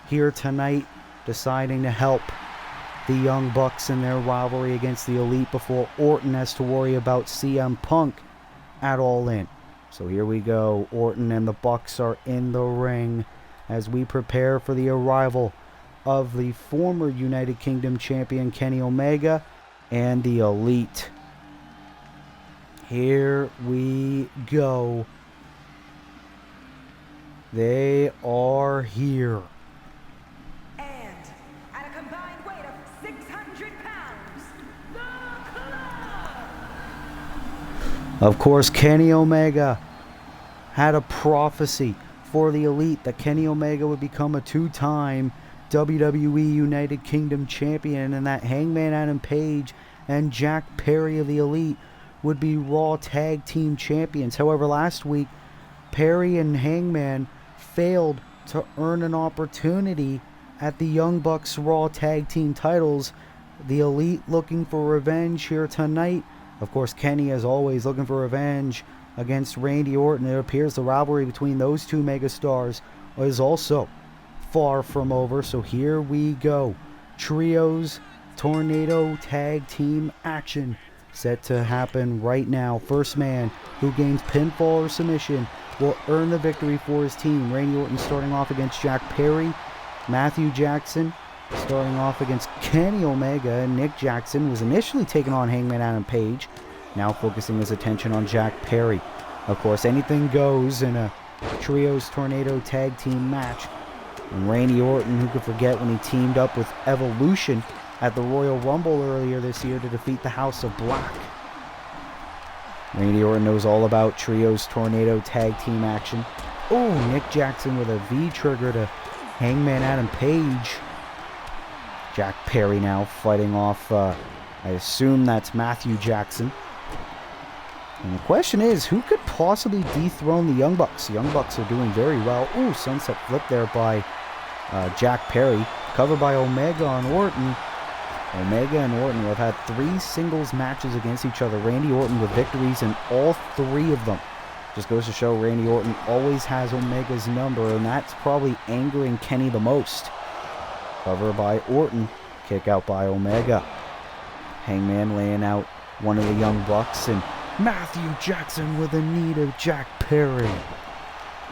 here tonight, deciding to help the Young Bucks in their rivalry against the Elite before Orton has to worry about CM Punk at All In. So here we go. Orton and the Bucks are in the ring as we prepare for the arrival of the former United Kingdom champion Kenny Omega and the Elite. Here we go. They are here. And at a combined weight of 600 pounds, the Club. Of course, Kenny Omega had a prophecy for the Elite that Kenny Omega would become a two-time WWE United Kingdom champion, and that Hangman Adam Page and Jack Perry of the Elite would be Raw Tag Team champions. However, last week, Perry and Hangman failed to earn an opportunity at the Young Bucks Raw Tag Team titles. The Elite looking for revenge here tonight. Of course, Kenny, as always, looking for revenge against Randy Orton. It appears the rivalry between those two megastars is also far from over. So here we go. Trios Tornado Tag Team action set to happen right now. First man who gains pinfall or submission will earn the victory for his team. Randy Orton starting off against Jack Perry. Matthew Jackson starting off against Kenny Omega. And Nick Jackson was initially taking on Hangman Adam Page, now focusing his attention on Jack Perry. Of course, anything goes in a Trios Tornado Tag Team match. And Randy Orton, who could forget when he teamed up with Evolution at the Royal Rumble earlier this year to defeat the House of Black. Randy Orton knows all about Trios Tornado Tag Team action. Oh, Nick Jackson with a V-trigger to Hangman Adam Page. Jack Perry now fighting off, I assume that's Matthew Jackson. And the question is, who could possibly dethrone the Young Bucks? The Young Bucks are doing very well. Ooh, sunset flip there by Jack Perry. Covered by Omega on Orton. Omega and Orton have had 3 singles matches against each other. Randy Orton with victories in all 3 of them. Just goes to show Randy Orton always has Omega's number, and that's probably angering Kenny the most. Cover by Orton. Kick out by Omega. Hangman laying out one of the Young Bucks, and Matthew Jackson with a knee to Jack Perry.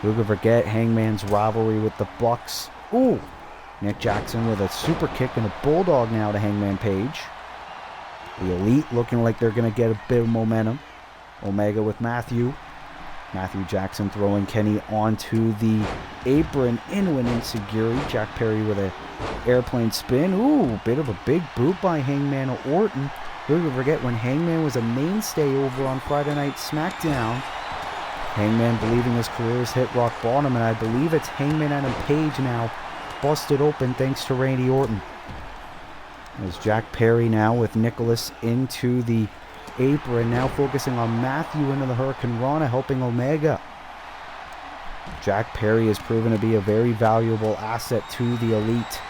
Who could forget Hangman's rivalry with the Bucks? Ooh! Nick Jackson with a super kick and a bulldog now to Hangman Page. The Elite looking like they're going to get a bit of momentum. Omega with Matthew. Matthew Jackson throwing Kenny onto the apron into an insecurity. Jack Perry with an airplane spin. Ooh, bit of a big boot by Hangman Orton. Who could forget when Hangman was a mainstay over on Friday Night SmackDown. Hangman believing his career has hit rock bottom, and I believe it's Hangman Adam Page now busted open thanks to Randy Orton. As Jack Perry now with Nicholas into the apron, now focusing on Matthew into the Hurricane Rana, helping Omega. Jack Perry has proven to be a very valuable asset to the Elite.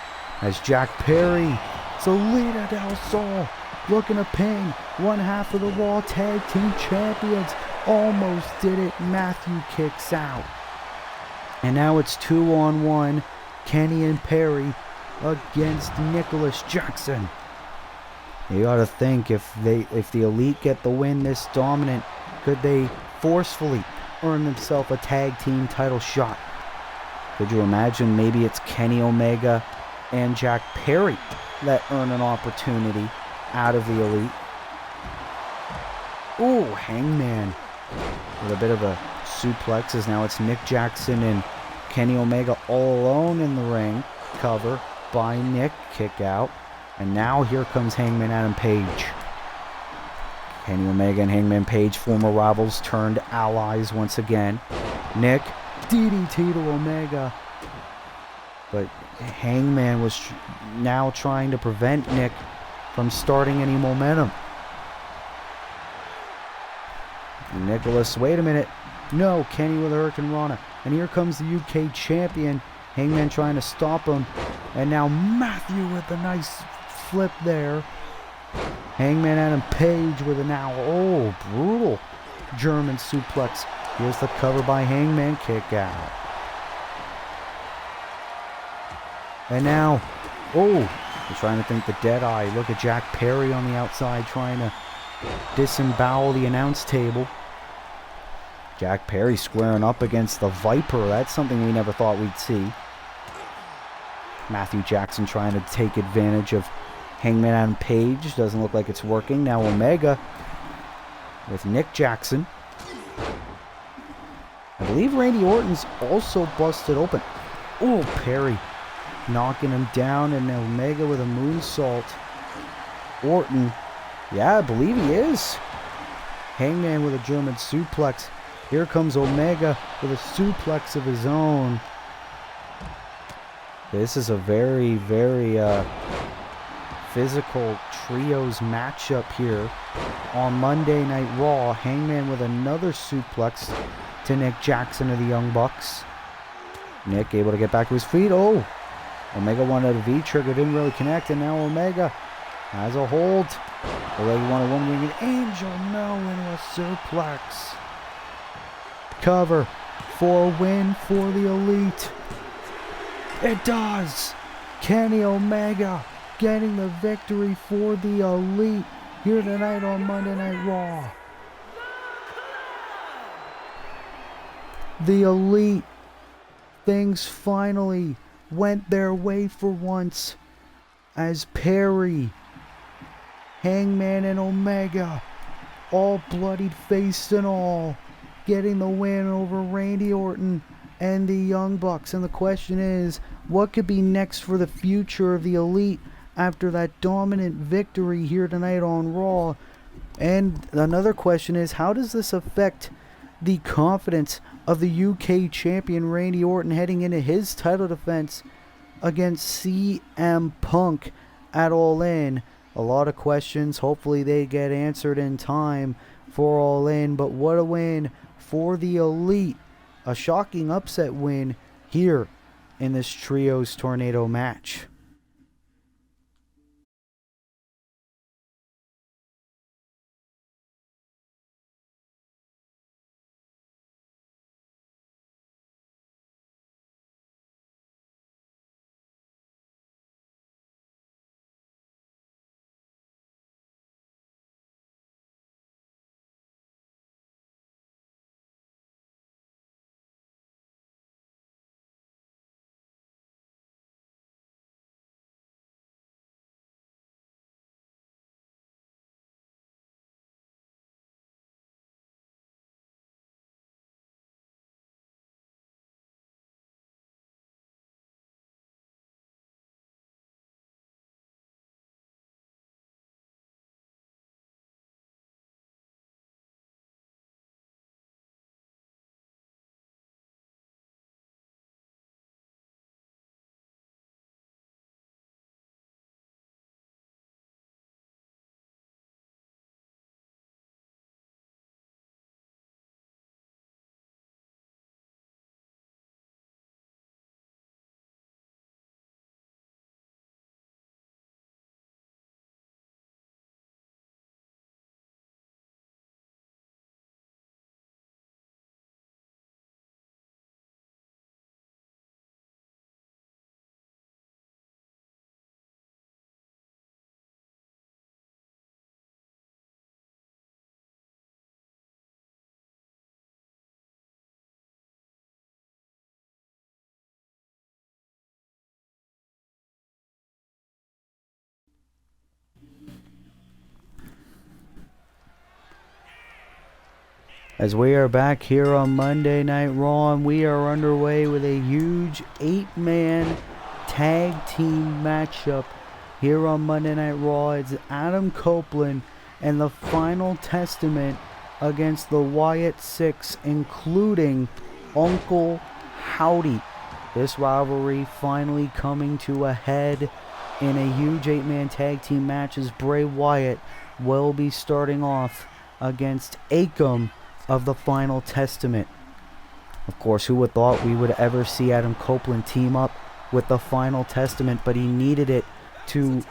As Jack Perry, Salida Del Sol, looking to pin one half of the Raw Tag Team Champions. Almost did it. Matthew kicks out. And now it's 2-on-1. Kenny and Perry against Nicholas Jackson. You gotta think, if the Elite get the win this dominant, could they forcefully earn themselves a tag team title shot? Could you imagine maybe it's Kenny Omega and Jack Perry that earn an opportunity out of the Elite? Ooh, Hangman with a bit of a suplex, as now it's Nick Jackson and Kenny Omega all alone in the ring. Cover by Nick, kick out. And now here comes Hangman Adam Page. Kenny Omega and Hangman Page, former rivals turned allies once again. Nick, DDT to Omega. But Hangman was now trying to prevent Nick from starting any momentum. Nicholas, wait a minute. No, Kenny with a Hurricane Rana. And here comes the UK champion. Hangman trying to stop him. And now Matthew with a nice flip there. Hangman Adam Page with a now, brutal German suplex. Here's the cover by Hangman, kick out. And now, we're trying to think the dead eye. Look at Jack Perry on the outside trying to disembowel the announce table. Jack Perry squaring up against the Viper. That's something we never thought we'd see. Matthew Jackson trying to take advantage of Hangman Adam Page. Doesn't look like it's working. Now Omega with Nick Jackson. I believe Randy Orton's also busted open. Oh, Perry knocking him down, and Omega with a moonsault. Orton, yeah, I believe he is. Hangman with a German suplex. Here comes Omega with a suplex of his own. This is a very, very physical trios matchup here on Monday Night Raw. Hangman with another suplex to Nick Jackson of the Young Bucks. Nick able to get back to his feet. Omega wanted a V-trigger, didn't really connect, and now Omega has a hold. Already wanted one-winged angel, no, into a suplex. Cover for a win for the Elite. It does! Kenny Omega getting the victory for the Elite here tonight on Monday Night Raw. The Elite, things finally went their way for once, as Perry, Hangman, and Omega, all bloodied faced and all, getting the win over Randy Orton and the Young Bucks. And the question is, what could be next for the future of the Elite after that dominant victory here tonight on Raw? And another question is, how does this affect the confidence of the UK champion Randy Orton heading into his title defense against CM Punk at All In? A lot of questions. Hopefully they get answered in time for All In. But what a win for the Elite. A shocking upset win here in this Trios Tornado match. As we are back here on Monday Night Raw, and we are underway with a huge 8-man tag team matchup here on Monday Night Raw. It's Adam Copeland and the Final Testament against the Wyatt Six, including Uncle Howdy. This rivalry finally coming to a head in a huge 8-man tag team match as Bray Wyatt will be starting off against Akam of the Final Testament. Of course, who would thought we would ever see Adam Copeland team up with the Final Testament, but he needed it to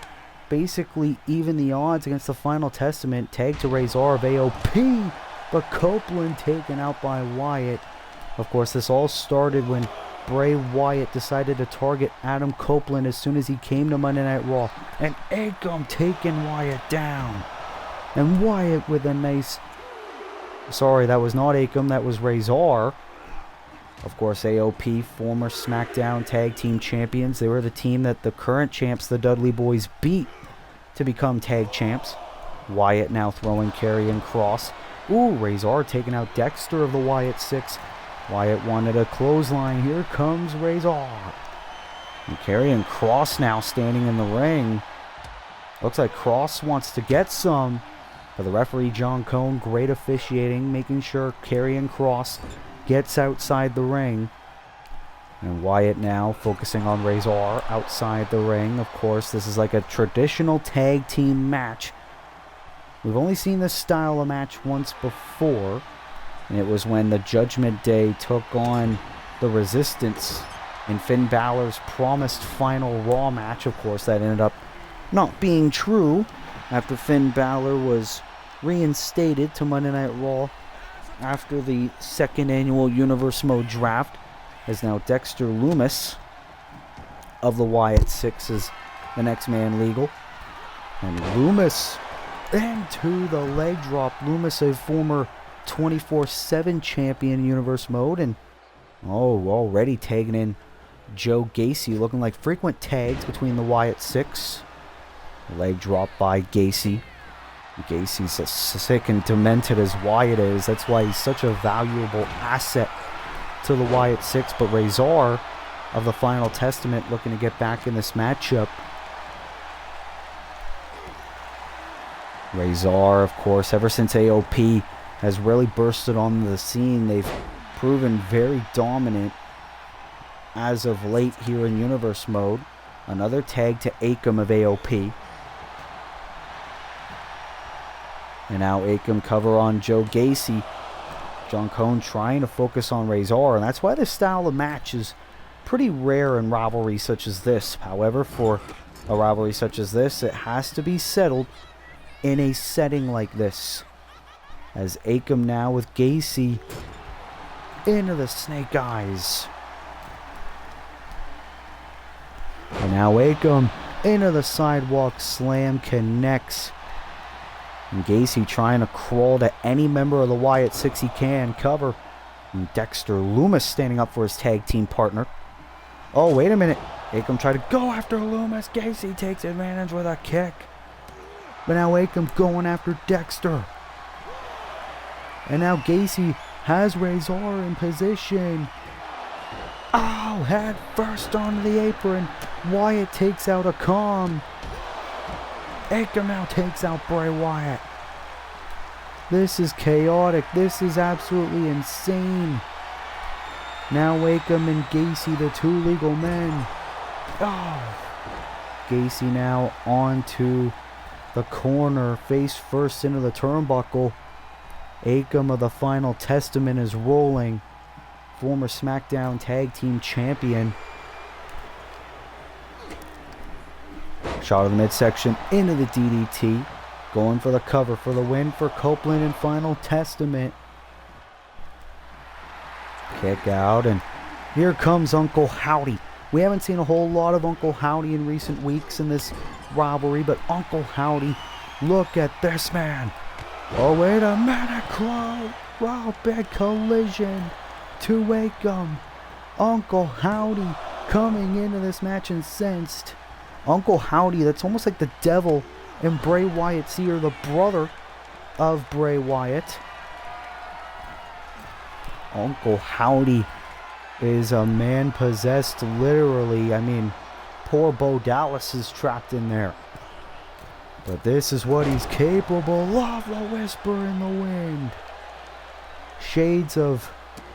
basically even the odds against the Final Testament. Tag to Razor of AOP, but Copeland taken out by Wyatt. Of course, this all started when Bray Wyatt decided to target Adam Copeland as soon as he came to Monday Night Raw, and Akam taking Wyatt down. And Wyatt with a nice... Sorry, that was not Akam, that was Razor. Of course, AOP, former SmackDown Tag Team Champions. They were the team that the current champs, the Dudley Boys, beat to become tag champs. Wyatt now throwing Karrion Kross. Ooh, Razor taking out Dexter of the Wyatt Six. Wyatt wanted a clothesline. Here comes Razor. And Karrion Kross now standing in the ring. Looks like Kross wants to get some. For the referee, John Cone, great officiating, making sure Karrion Kross gets outside the ring. And Wyatt now focusing on Razor outside the ring. Of course, this is like a traditional tag team match. We've only seen this style of match once before, and it was when the Judgment Day took on the Resistance in Finn Balor's promised final Raw match. Of course, that ended up not being true after Finn Balor was reinstated to Monday Night Raw after the second annual Universe Mode draft, as now Dexter Lumis of the Wyatt Six is the next man legal. And Lumis into the leg drop. Lumis, a former 24/7 champion Universe Mode, and already tagging in Joe Gacy, looking like frequent tags between the Wyatt Six. Leg drop by Gacy. Gacy's as sick and demented as Wyatt is. That's why he's such a valuable asset to the Wyatt Six. But Razor of the Final Testament looking to get back in this matchup. Razor, of course, ever since AOP has really bursted onto the scene, they've proven very dominant as of late here in Universe Mode. Another tag to Akam of AOP. And now Akam cover on Joe Gacy. John Cone trying to focus on Razor, and that's why this style of match is pretty rare in rivalries such as this. However, for a rivalry such as this, it has to be settled in a setting like this. As Akam now with Gacy into the Snake Eyes. And now Akam into the sidewalk slam, connects. And Gacy trying to crawl to any member of the Wyatt Six he can cover. And Dexter Lumis standing up for his tag team partner. Oh, wait a minute. Akam tried to go after Lumis. Gacy takes advantage with a kick. But now Akam going after Dexter. And now Gacy has Razor in position. Oh, head first onto the apron. Wyatt takes out Akam. Akam now takes out Bray Wyatt. This is chaotic. This is absolutely insane. Now Akam and Gacy, the two legal men. Oh. Gacy now onto the corner, face first into the turnbuckle. Akam of the Final Testament is rolling. Former SmackDown Tag Team Champion. Shot of the midsection into the DDT. Going for the cover for the win for Copeland and Final Testament. Kick out, and here comes Uncle Howdy. We haven't seen a whole lot of Uncle Howdy in recent weeks in this rivalry, but Uncle Howdy, look at this man. Oh, wait a minute, Crow. Wow, big collision to Akam. Uncle Howdy coming into this match incensed. Uncle Howdy, that's almost like the devil in Bray Wyatt's ear, the brother of Bray Wyatt. Uncle Howdy is a man possessed literally. I mean, poor Bo Dallas is trapped in there. But this is what he's capable of. The whisper in the wind. Shades of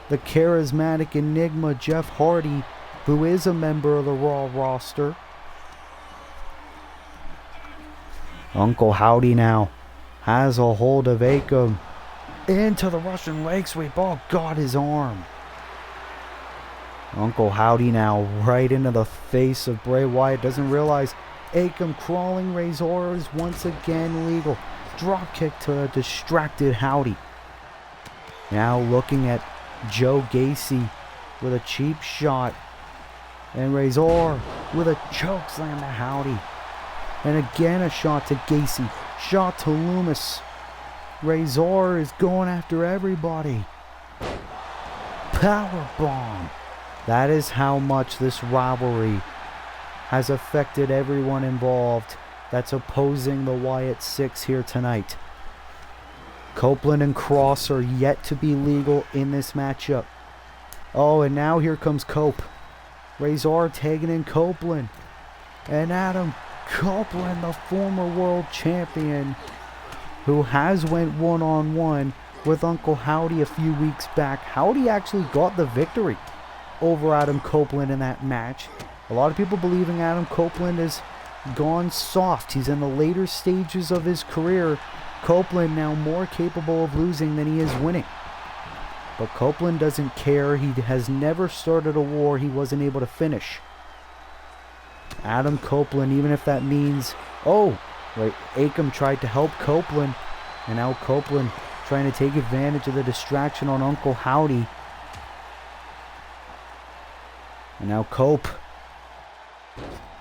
the charismatic enigma Jeff Hardy, who is a member of the Raw roster. Uncle Howdy now has a hold of Akam. Into the Russian leg sweep. Oh, God, his arm. Uncle Howdy now right into the face of Bray Wyatt. Doesn't realize Akam crawling Razor is once again legal. Drop kick to a distracted Howdy. Now looking at Joe Gacy with a cheap shot. And Razor with a choke slam to Howdy. And again a shot to Gacy. Shot to Loomis. Razor is going after everybody. Powerbomb. That is how much this rivalry has affected everyone involved that's opposing the Wyatt Six here tonight. Copeland and Cross are yet to be legal in this matchup. Oh, and now here comes Cope. Razor tagging in Copeland. And Adam Copeland, the former world champion, who has went one-on-one with Uncle Howdy a few weeks back. Howdy actually got the victory over Adam Copeland in that match. A lot of people believing Adam Copeland has gone soft. He's in the later stages of his career. Copeland now more capable of losing than he is winning. But Copeland doesn't care. He has never started a war he wasn't able to finish. Adam Copeland, even if that means... Oh, right, Akam tried to help Copeland. And now Copeland trying to take advantage of the distraction on Uncle Howdy. And now Cope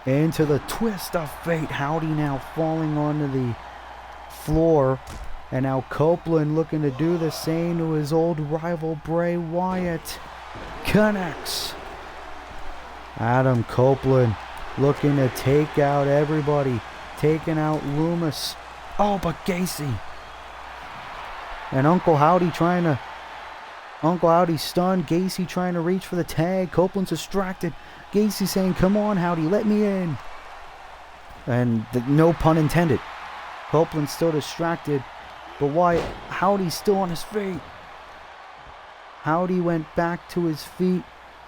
into the twist of fate. Howdy now falling onto the floor. And now Copeland looking to do the same to his old rival Bray Wyatt. Connects. Adam Copeland looking to take out everybody. Taking out Loomis. Oh, but Gacy. And Uncle Howdy stunned. Gacy trying to reach for the tag. Copeland's distracted. Gacy saying, come on, Howdy, let me in. And no pun intended. Copeland's still distracted. But why? Howdy's still on his feet. Howdy went back to his feet.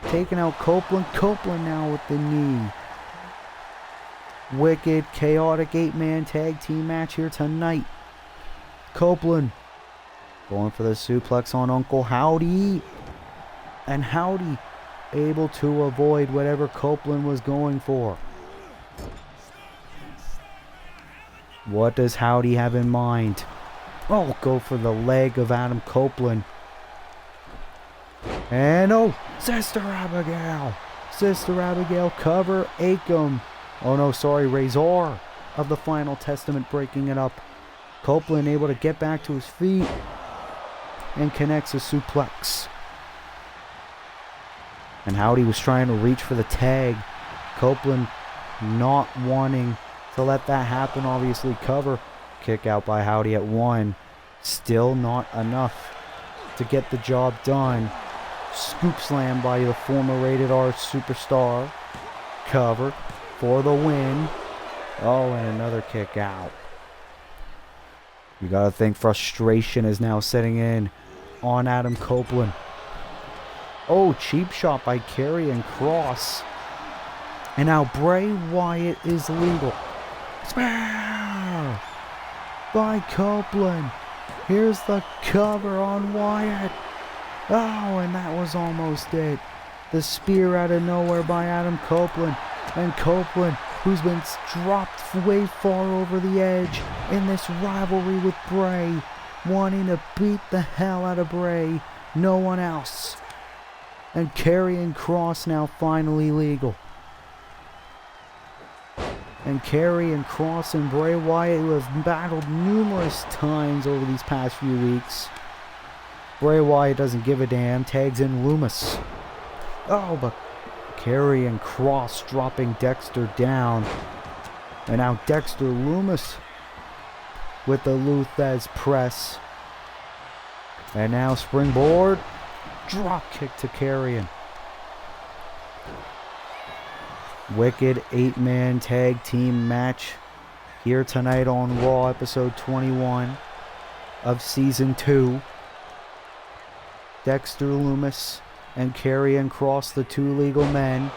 Taking out Copeland. Copeland now with the knee. Wicked, chaotic 8-man tag team match here tonight. Copeland going for the suplex on Uncle Howdy. And Howdy able to avoid whatever Copeland was going for. What does Howdy have in mind? Oh, go for the leg of Adam Copeland. And oh, Sister Abigail. Sister Abigail cover Akam. Oh no, sorry, Razor of the Final Testament breaking it up. Copeland able to get back to his feet and connects a suplex. And Howdy was trying to reach for the tag. Copeland not wanting to let that happen, obviously cover. Kick out by Howdy at 1. Still not enough to get the job done. Scoop slam by the former Rated R superstar. Cover for the win. Oh, and another kick out. You gotta think frustration is now setting in on Adam Copeland. Oh, cheap shot by Karrion Kross. And now Bray Wyatt is legal. Spear by Copeland. Here's the cover on Wyatt. Oh, and that was almost it. The spear out of nowhere by Adam Copeland. And Copeland, who's been dropped way far over the edge in this rivalry with Bray, wanting to beat the hell out of Bray. No one else. And Karrion Kross now finally legal. And Karrion Kross and Bray Wyatt, who have battled numerous times over these past few weeks. Bray Wyatt doesn't give a damn, tags in Loomis. Oh, but Karrion Kross dropping Dexter down. And now Dexter Loomis with the Luthez press. And now springboard. Drop kick to Carrion. Wicked 8-man tag team match here tonight on Raw, episode 21 of season 2. Dexter Lumis and Karrion Kross, the two legal men.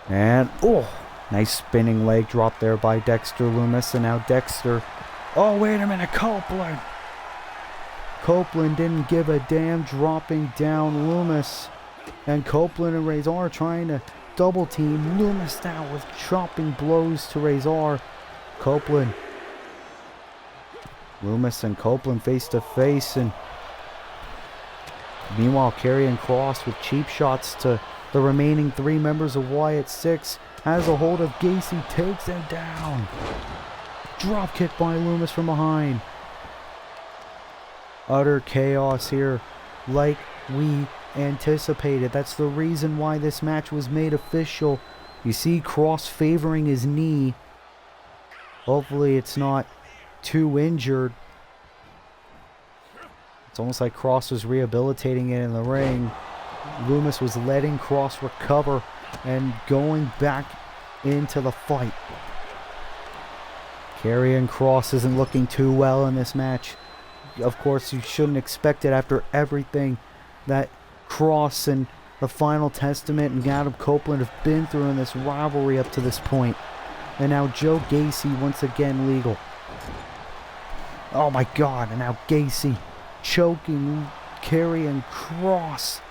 And, nice spinning leg drop there by Dexter Lumis. And now Dexter, wait a minute, Copeland. Copeland didn't give a damn, dropping down Lumis. And Copeland and Razor trying to double team Lumis now with chopping blows to Razor. Copeland. Lumis and Copeland face to face, and meanwhile Karrion Kross with cheap shots to the remaining 3 members of Wyatt 6 has a hold of Gacy, takes him down. Drop kick by Lumis from behind. Utter chaos here, like we anticipated. That's the reason why this match was made official. You see Kross favoring his knee. Hopefully it's not too injured. It's almost like Kross was rehabilitating it in the ring. Lumis was letting Kross recover and going back into the fight. Karrion Kross isn't looking too well in this match. Of course, you shouldn't expect it after everything that Kross and the Final Testament and Adam Copeland have been through in this rivalry up to this point. And now Joe Gacy once again legal. Oh my God, and now Gacy choking Karrion Kross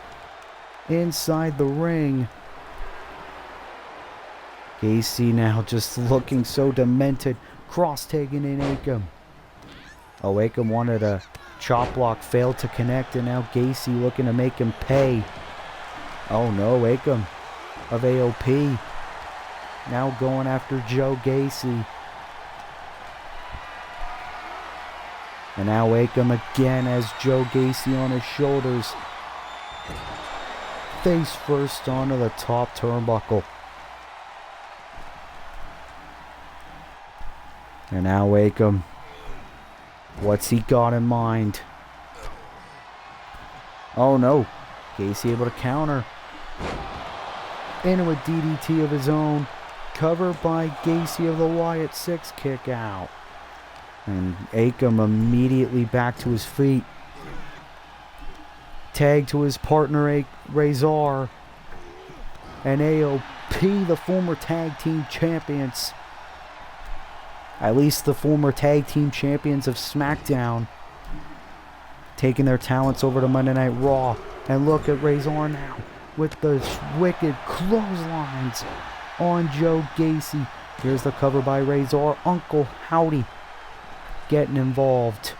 inside the ring. Gacy now just looking so demented. Kross taking in Akam. Akam wanted a chop block, failed to connect, and now Gacy looking to make him pay. Oh no, Akam of AOP now going after Joe Gacy. And now Akam again has Joe Gacy on his shoulders. Face first onto the top turnbuckle. And now Akam, what's he got in mind? Oh no, Gacy able to counter. Into a DDT of his own. Covered by Gacy of the Wyatt 6, kick out. And Akam immediately back to his feet. Tag to his partner, Razor. And AOP, the former tag team champions. At least the former tag team champions of SmackDown. Taking their talents over to Monday Night Raw. And look at Razor now with the wicked clotheslines on Joe Gacy. Here's the cover by Razor. Uncle Howdy getting involved.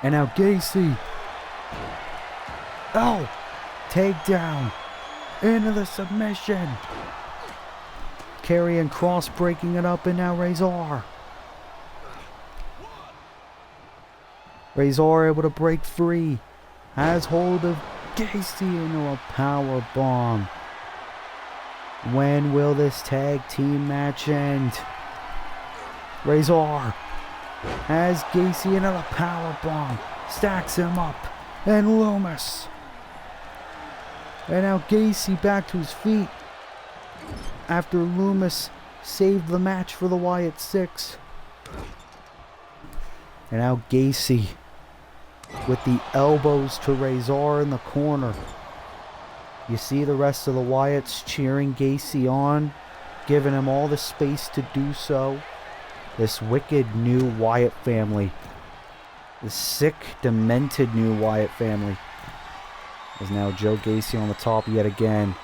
And now Gacy. Takedown. Into the submission. Karrion Kross breaking it up, and now Razor. Razor able to break free. Has hold of Gacy into a power bomb. When will this tag team match end? Razor has Gacy into the power bomb. Stacks him up. And Lumis. And now Gacy back to his feet. After Lumis saved the match for the Wyatt 6. And now Gacy with the elbows to Razor in the corner. You see the rest of the Wyatts cheering Gacy on, giving him all the space to do so. This wicked new Wyatt family. The sick, demented new Wyatt family. Is now Joe Gacy on the top yet again.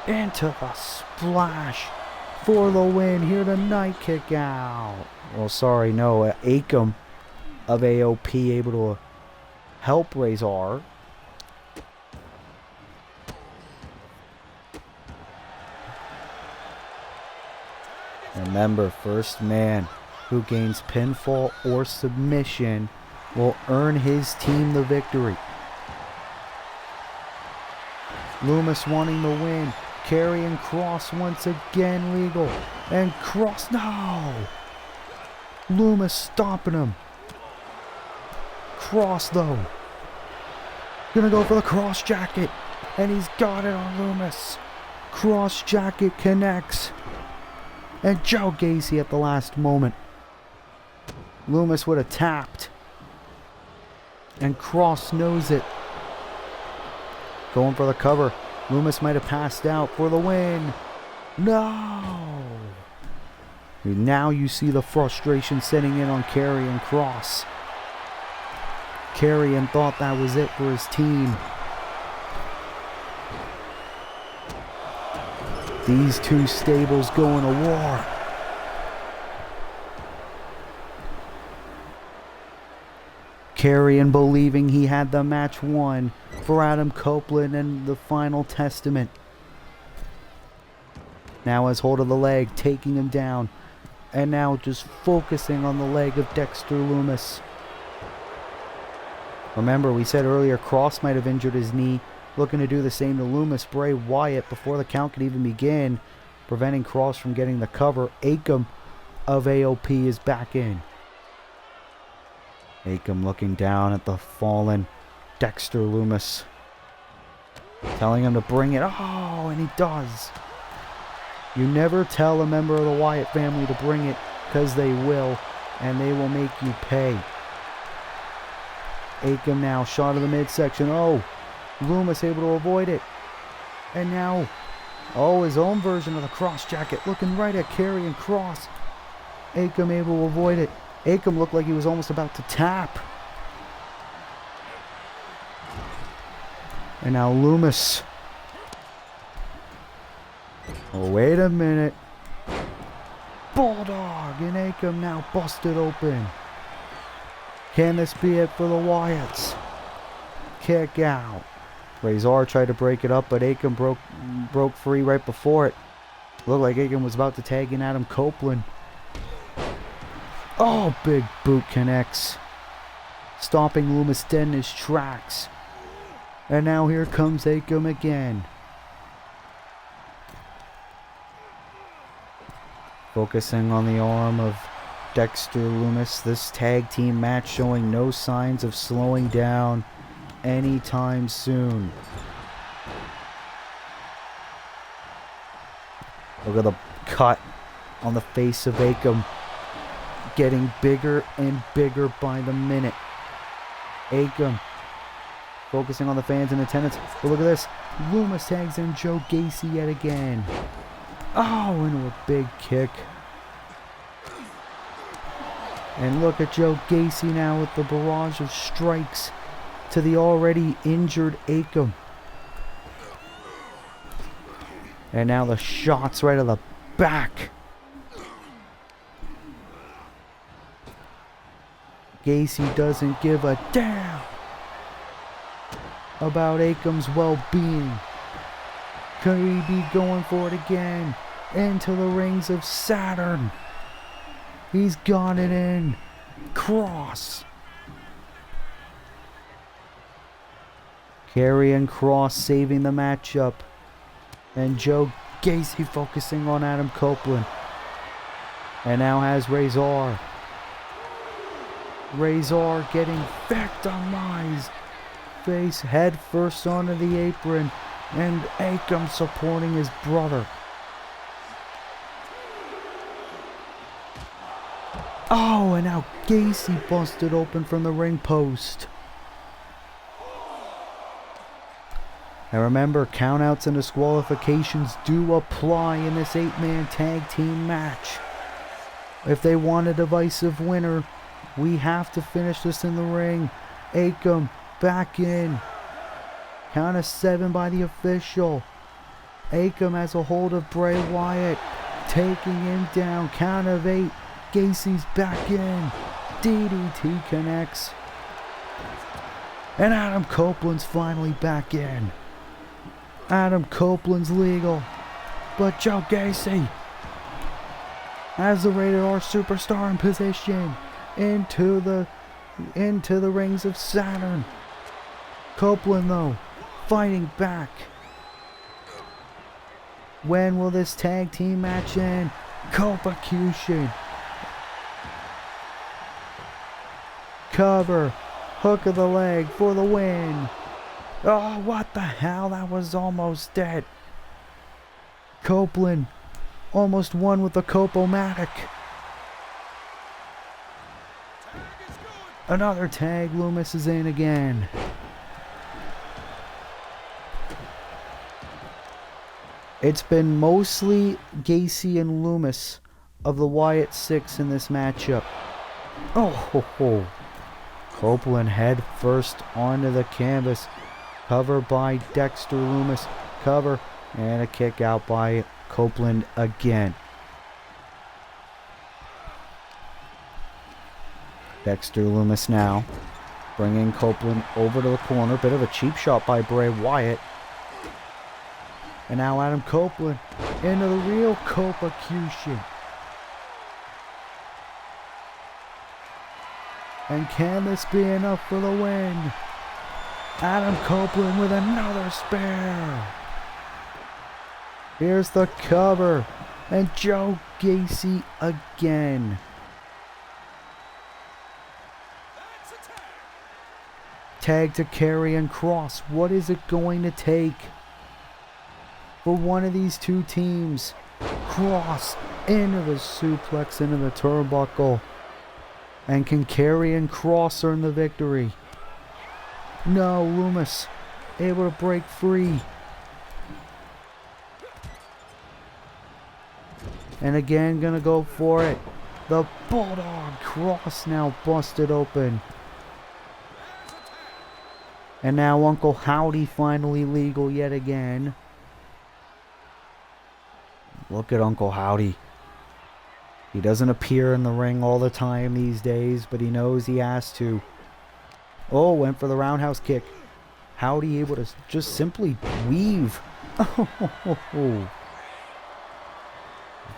Into the splash for the win here tonight. Kick out. Well, sorry, no. Akam of AOP able to help Razor. Remember, first man who gains pinfall or submission will earn his team the victory. Lumis wanting the win. Karrion Kross once again legal. And Kross, no! Loomis stopping him. Cross though. Gonna go for the cross jacket. And he's got it on Loomis. Cross jacket connects. And Joe Gacy at the last moment. Loomis would have tapped. And Cross knows it. Going for the cover. Loomis might have passed out for the win. No! Now you see the frustration setting in on Karrion Kross. Karrion thought that was it for his team. These two stables going to war. Karrion believing he had the match won for Adam Copeland and the final testament. Now has hold of the leg, taking him down. And now just focusing on the leg of Dexter Loomis. Remember, we said earlier Kross might have injured his knee. Looking to do the same to Loomis. Bray Wyatt before the count could even begin, preventing Kross from getting the cover. Akam of AOP is back in. Akam looking down at the fallen Dexter Loomis, telling him to bring it. Oh, and he does. You never tell a member of the Wyatt family to bring it, because they will, and they will make you pay. Akam now, shot of the midsection. Oh, Loomis able to avoid it. And now, oh, his own version of the cross jacket, looking right at Karrion Kross. Akam able to avoid it. Akam looked like he was almost about to tap. And now Loomis. Oh, wait a minute. Bulldog, and Akam now busted open. Can this be it for the Wyatts? Kick out. Razor tried to break it up, but Akam broke free right before it. Looked like Akam was about to tag in Adam Copeland. Oh, big boot connects. Stopping Loomis dead in his tracks. And now here comes Akam again. Focusing on the arm of Dexter Loomis. This tag team match showing no signs of slowing down anytime soon. Look at the cut on the face of Akam. Getting bigger and bigger by the minute. Akam focusing on the fans in attendance. But look at this. Loomis tags in Joe Gacy yet again. Oh, into a big kick. And look at Joe Gacy now with the barrage of strikes to the already injured Akam. And now the shots right of the back. Gacy doesn't give a damn about Akam's well-being. Could he be going for it again? Into the rings of Saturn. He's got it in. Kross. Karrion Kross saving the matchup. And Joe Gacy focusing on Adam Copeland. And now has Razor. Razor getting victimized. Face head first onto the apron. And Akam supporting his brother. Oh, and now Gacy busted open from the ring post. Now remember, countouts and disqualifications do apply in this 8-man tag team match. If they want a divisive winner, we have to finish this in the ring. Akam back in. Count of 7 by the official. Akam has a hold of Bray Wyatt, taking him down. Count of 8. Gacy's back in. DDT connects. And Adam Copeland's finally back in. Adam Copeland's legal. But Joe Gacy has the Rated R Superstar in position. Into the rings of Saturn. Copeland though, fighting back. When will this tag team match end? Copecution. Cover. Hook of the leg for the win. Oh, what the hell? That was almost dead. Copeland almost won with the Copomatic. Another tag. Loomis is in again. It's been mostly Gacy and Loomis of the Wyatt Six in this matchup. Oh, ho, ho. Copeland head first onto the canvas. Cover by Dexter Loomis. Cover and a kick out by Copeland again. Dexter Loomis now bringing Copeland over to the corner. Bit of a cheap shot by Bray Wyatt. And now Adam Copeland into the real Copacution. And can this be enough for the win? Adam Copeland with another spear. Here's the cover. And Joe Gacy again. Tag to Karrion Kross. What is it going to take for one of these two teams? Kross into the suplex, into the turnbuckle. And can Karrion Kross earn the victory? No, Loomis able to break free. And again gonna go for it. The Bulldog. Kross now busted open. And now Uncle Howdy finally legal yet again. Look at Uncle Howdy. He doesn't appear in the ring all the time these days, but he knows he has to. Oh, went for the roundhouse kick. Howdy able to just simply weave. Oh.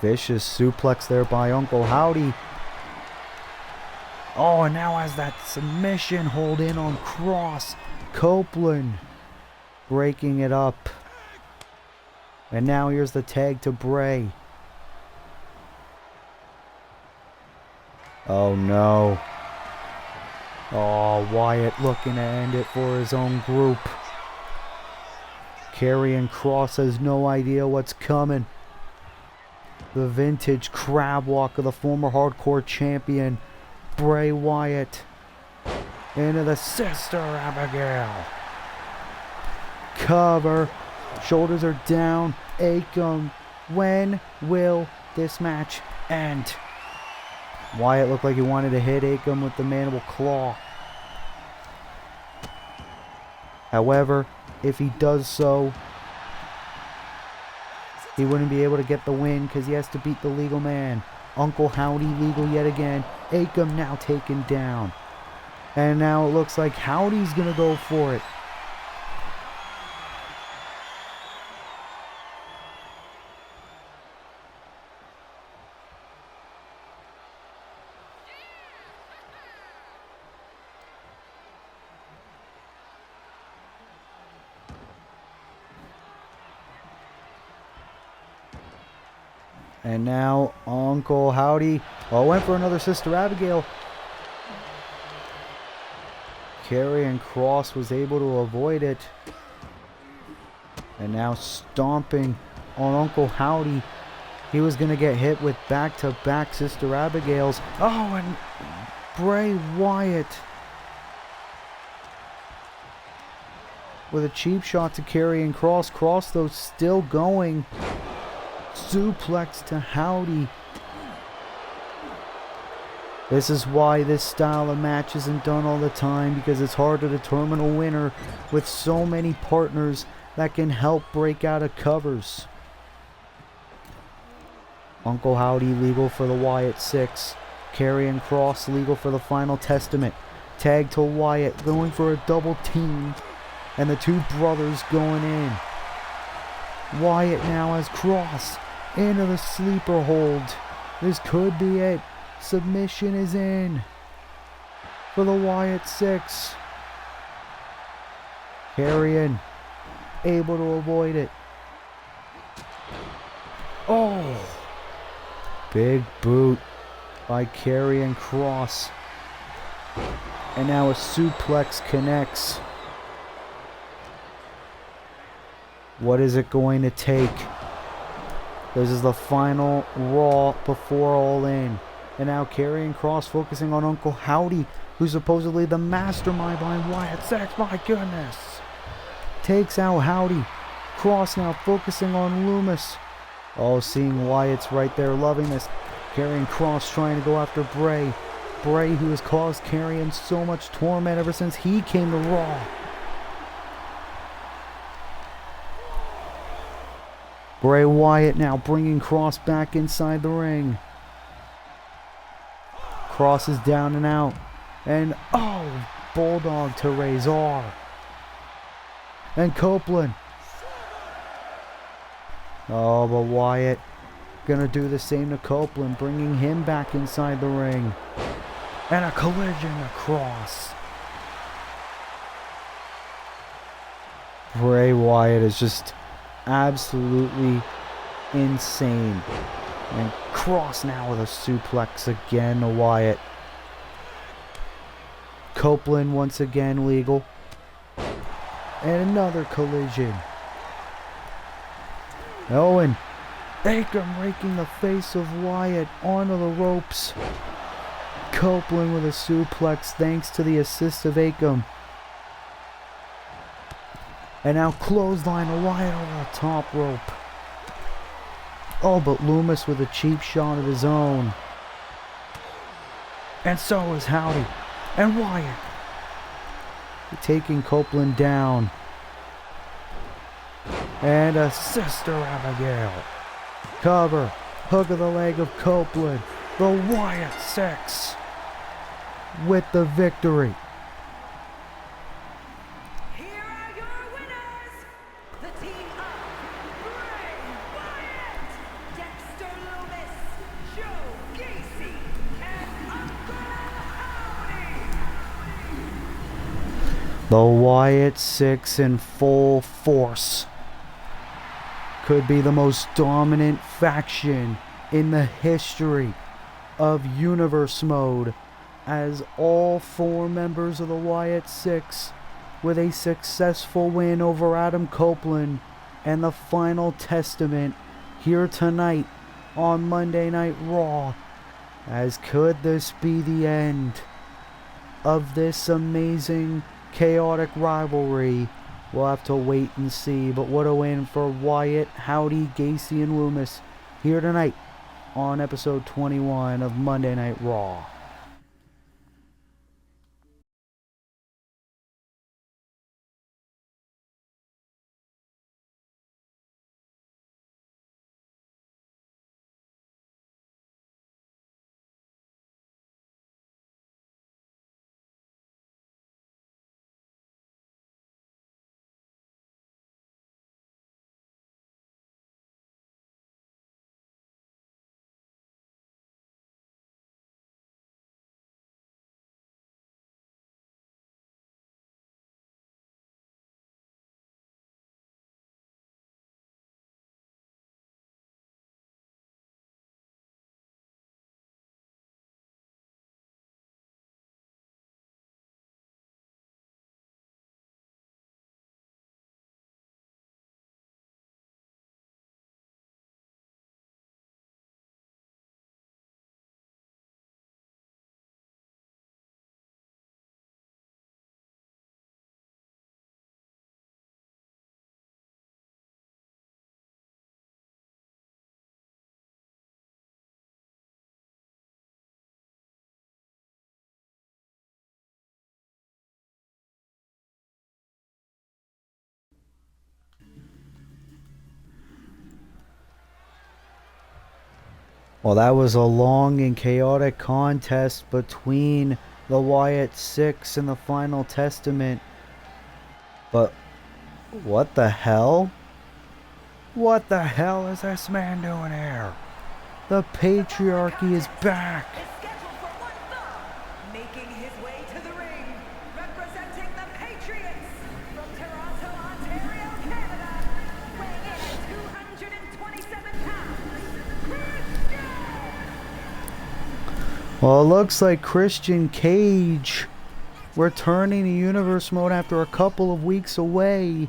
Vicious suplex there by Uncle Howdy. Oh, and now has that submission hold in on Kross. Copeland breaking it up. And now here's the tag to Bray. Oh no. Oh, Wyatt looking to end it for his own group. Karrion Kross has no idea what's coming. The vintage crab walk of the former hardcore champion, Bray Wyatt. Into the Sister Abigail. Cover. Shoulders are down. Akam. When will this match end? Wyatt looked like he wanted to hit Akam with the mandible claw. However, if he does so, he wouldn't be able to get the win because he has to beat the legal man. Uncle Howdy legal yet again. Akam now taken down. And now it looks like Howdy's going to go for it. And now Uncle Howdy went for another Sister Abigail. Karrion Kross was able to avoid it. And now stomping on Uncle Howdy. He was going to get hit with back-to-back Sister Abigails. Oh, and Bray Wyatt with a cheap shot to Karrion Kross. Kross, though, still going. Suplex to Howdy. This is why this style of match isn't done all the time, because it's hard to determine a winner with so many partners that can help break out of covers. Uncle Howdy legal for the Wyatt Six. Karrion Kross legal for the Final Testament. Tag to Wyatt going for a double team. And the two brothers going in. Wyatt now has Kross into the sleeper hold. This could be it. Submission is in for the Wyatt Six. Karrion able to avoid it. Oh! Big boot by Karrion Kross. And now a suplex connects. What is it going to take? This is the final Raw before All In. And now Karrion Kross focusing on Uncle Howdy, who's supposedly the mastermind behind Wyatt Six. My goodness. Takes out Howdy. Kross now focusing on Loomis. Oh, seeing Wyatt's right there, loving this. Karrion Kross trying to go after Bray. Bray, who has caused Karrion so much torment ever since he came to Raw. Bray Wyatt now bringing Kross back inside the ring. Kross is down and out. And, oh, Bulldog to Razor. And Copeland. Oh, but Wyatt gonna do the same to Copeland, bringing him back inside the ring. And a collision across. Bray Wyatt is just absolutely insane. And Kross now with a suplex again to Wyatt. Copeland once again legal. And another collision. Owen. Akam raking the face of Wyatt onto the ropes. Copeland with a suplex thanks to the assist of Akam. And now clothesline of Wyatt over the top rope. Oh, but Loomis with a cheap shot of his own. And so is Howdy. And Wyatt taking Copeland down. And a Sister Abigail. Cover. Hook of the leg of Copeland. The Wyatt Six with the victory. Here are your winners, the team of Bray Wyatt, Dexter Loomis, Joe Gacy, and Uncle Howdy. The Wyatt Six in full force. Could be the most dominant faction in the history of Universe Mode, as all 4 members of the Wyatt Six with a successful win over Adam Copeland and the final testament here tonight on Monday Night Raw. As could this be the end of this amazing chaotic rivalry? We'll have to wait and see, but what a win for Wyatt, Howdy, Gacy, and Loomis here tonight on episode 21 of Monday Night Raw. Well, that was a long and chaotic contest between the Wyatt Six and the Final Testament. But what the hell? What the hell is this man doing here? The patriarchy is back. Is scheduled for one fall, making his way to the ring, representing the Patriots from Toronto, Ontario, Canada, weighing in at 227 pounds, Christian! Well, it looks like Christian Cage returning to Universe Mode after a couple of weeks away.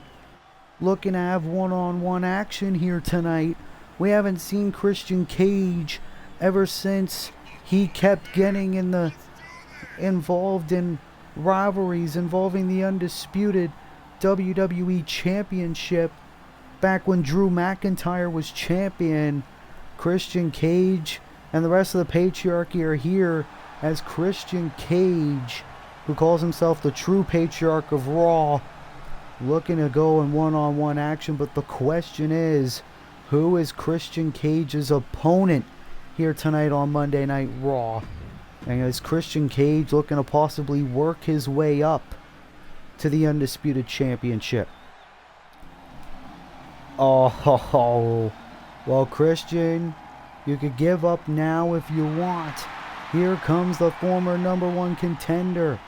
Looking to have one-on-one action here tonight. We haven't seen Christian Cage ever since he kept getting involved in rivalries involving the undisputed WWE Championship. Back when Drew McIntyre was champion, Christian Cage and the rest of the patriarchy are here as Christian Cage, who calls himself the true patriarch of Raw, looking to go in one-on-one action. But the question is, who is Christian Cage's opponent here tonight on Monday Night Raw? And is Christian Cage looking to possibly work his way up to the Undisputed Championship? Oh, well, Christian, you could give up now if you want. Here comes the former #1 contender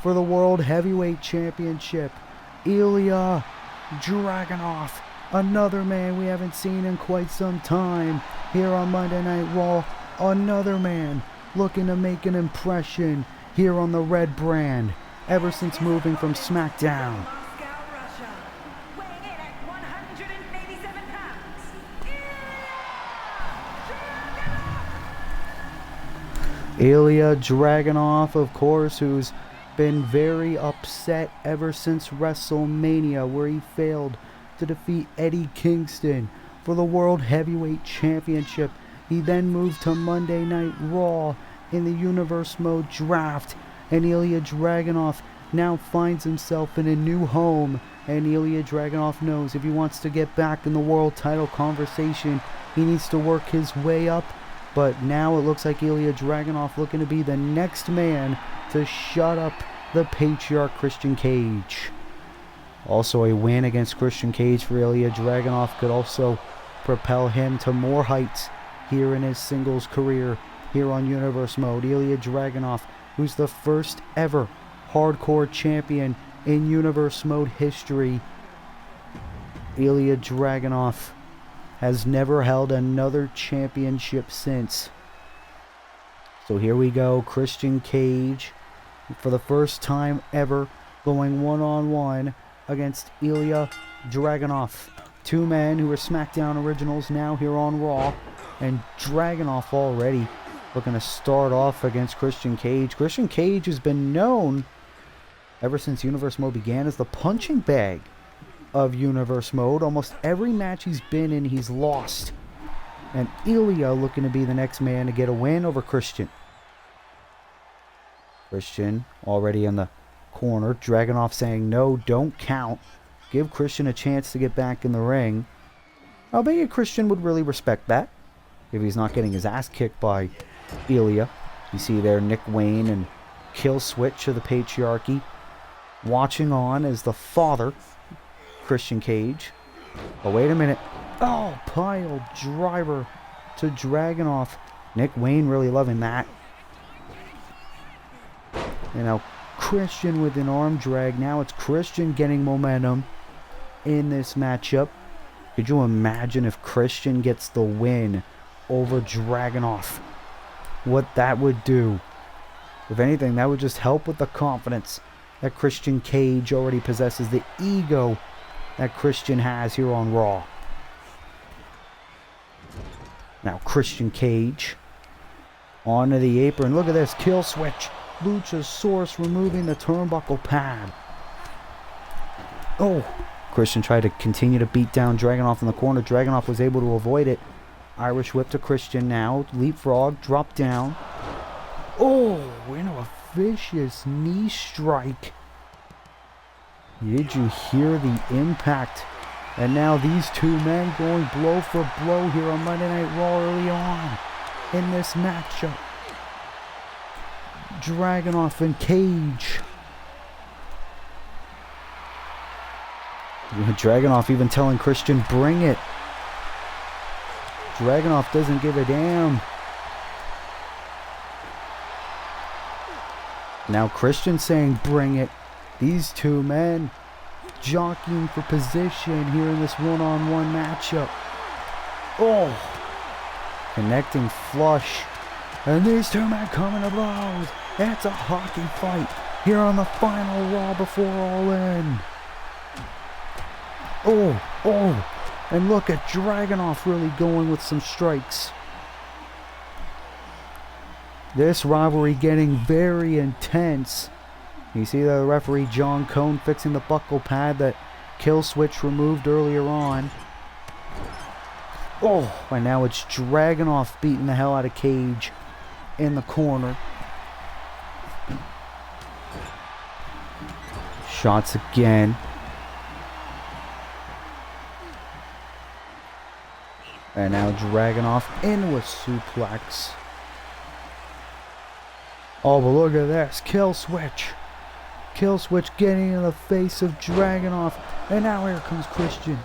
for the World Heavyweight Championship, Ilya Dragunov. Another man we haven't seen in quite some time here on Monday Night Raw. Another man looking to make an impression here on the Red brand ever since moving from SmackDown. Moscow, Russia. Weighing in at 187 pounds. Ilya Dragunov, of course, who's been very upset ever since WrestleMania, where he failed to defeat Eddie Kingston for the World Heavyweight Championship. He then moved to Monday Night Raw in the Universe Mode draft, and Ilya Dragunov now finds himself in a new home. And Ilya Dragunov knows if he wants to get back in the world title conversation, he needs to work his way up. But now it looks like Ilya Dragunov looking to be the next man to shut up the patriarch Christian Cage. Also, a win against Christian Cage for Ilya Dragunov could also propel him to more heights here in his singles career here on Universe Mode. Ilya Dragunov, who's the first ever hardcore champion in Universe Mode history. Ilya Dragunov has never held another championship since. So here we go, Christian Cage, for the first time ever, going one-on-one against Ilya Dragunov. Two men who are SmackDown originals now here on Raw, and Dragunov already looking to start off against Christian Cage. Christian Cage has been known ever since Universe Mode began as the punching bag of Universe Mode. Almost every match he's been in, he's lost. And Ilya looking to be the next man to get a win over Christian. Christian already in the corner. Dragunov saying, no, don't count. Give Christian a chance to get back in the ring. I'll bet you Christian would really respect that if he's not getting his ass kicked by Ilya. You see there Nick Wayne and Kill Switch of the Patriarchy watching on as the father, Christian Cage. Oh, wait a minute. Oh, pile driver to Dragunov. Nick Wayne really loving that. And now Christian with an arm drag. Now it's Christian getting momentum in this matchup. Could you imagine if Christian gets the win over Dragunov? What that would do. If anything, that would just help with the confidence that Christian Cage already possesses, the ego that Christian has here on Raw. Now Christian Cage onto the apron. Look at this, kill switch. Luchasaurus removing the turnbuckle pad. Oh, Christian tried to continue to beat down Dragunov in the corner. Dragunov was able to avoid it. Irish whip to Christian now. Leapfrog, drop down. Oh, into a vicious knee strike. Did you hear the impact? And now these two men going blow for blow here on Monday Night Raw early on in this matchup. Dragunov and Cage. Dragunov even telling Christian, bring it. Dragunov doesn't give a damn. Now Christian saying, bring it. These two men jockeying for position here in this one-on-one matchup. Oh! Connecting flush And these two men coming to blows. It's a hockey fight here on the final Raw before All In. Oh, and look at Dragunov really going with some strikes. This rivalry getting very intense. You see the referee John Cone fixing the buckle pad that Killswitch removed earlier on. Oh, and now it's Dragunov beating the hell out of Cage in the corner. Shots again. And now Dragunov into a suplex. Oh, but look at this. Killswitch. Killswitch getting in the face of Dragunov. And now here comes Christian.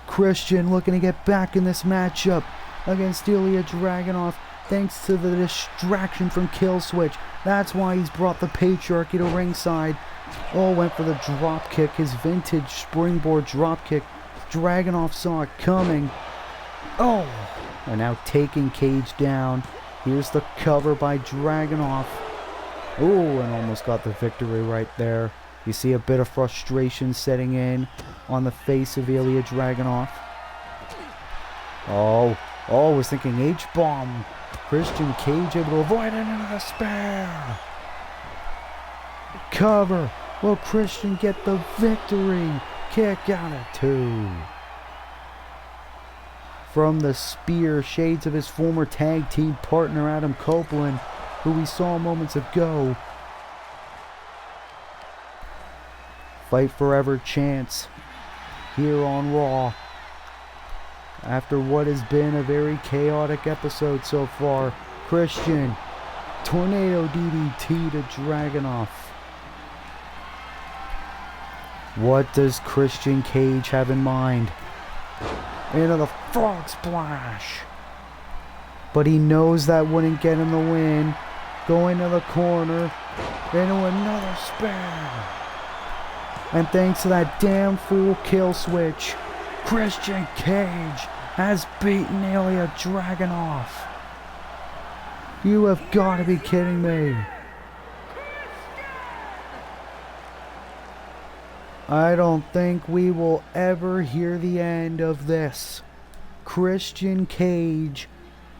Christian looking to get back in this matchup against Ilya Dragunov thanks to the distraction from Killswitch. That's why he's brought the Patriarchy to ringside. Oh, went for the drop kick, his vintage springboard drop kick. Dragunov saw it coming. Oh, and now taking Cage down. Here's the cover by Dragunov. Oh, and almost got the victory right there. You see a bit of frustration setting in on the face of Ilya Dragunov. Oh, was thinking H-bomb. Christian Cage able to avoid it into the spare. Cover. Will Christian get the victory? Kick out at 2. From the spear, shades of his former tag team partner Adam Copeland, who we saw moments ago. Fight Forever chants here on Raw. After what has been a very chaotic episode so far, Christian, tornado DDT to Dragunov. What does Christian Cage have in mind? Into the frog splash. But he knows that wouldn't get him the win. Going to the corner. Into another spare. And thanks to that damn fool Killswitch, Christian Cage has beaten Ilya Dragunov. You have got to be kidding me. I don't think we will ever hear the end of this. Christian Cage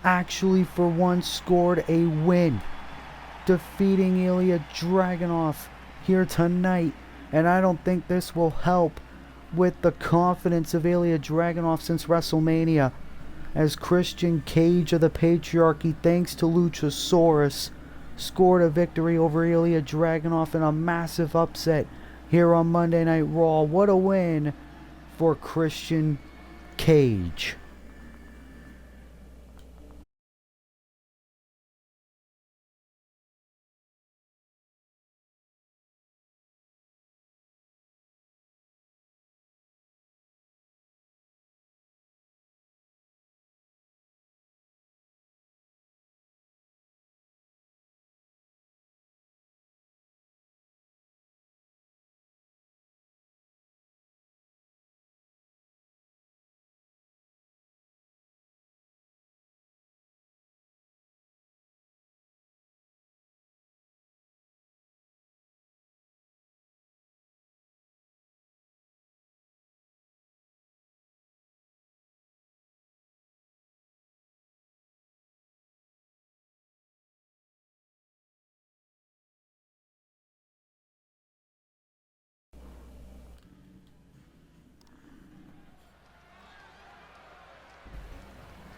actually for once scored a win, defeating Ilya Dragunov here tonight. And I don't think this will help with the confidence of Ilya Dragunov since WrestleMania, as Christian Cage of the Patriarchy, thanks to Luchasaurus, scored a victory over Ilya Dragunov in a massive upset here on Monday Night Raw. What a win for Christian Cage.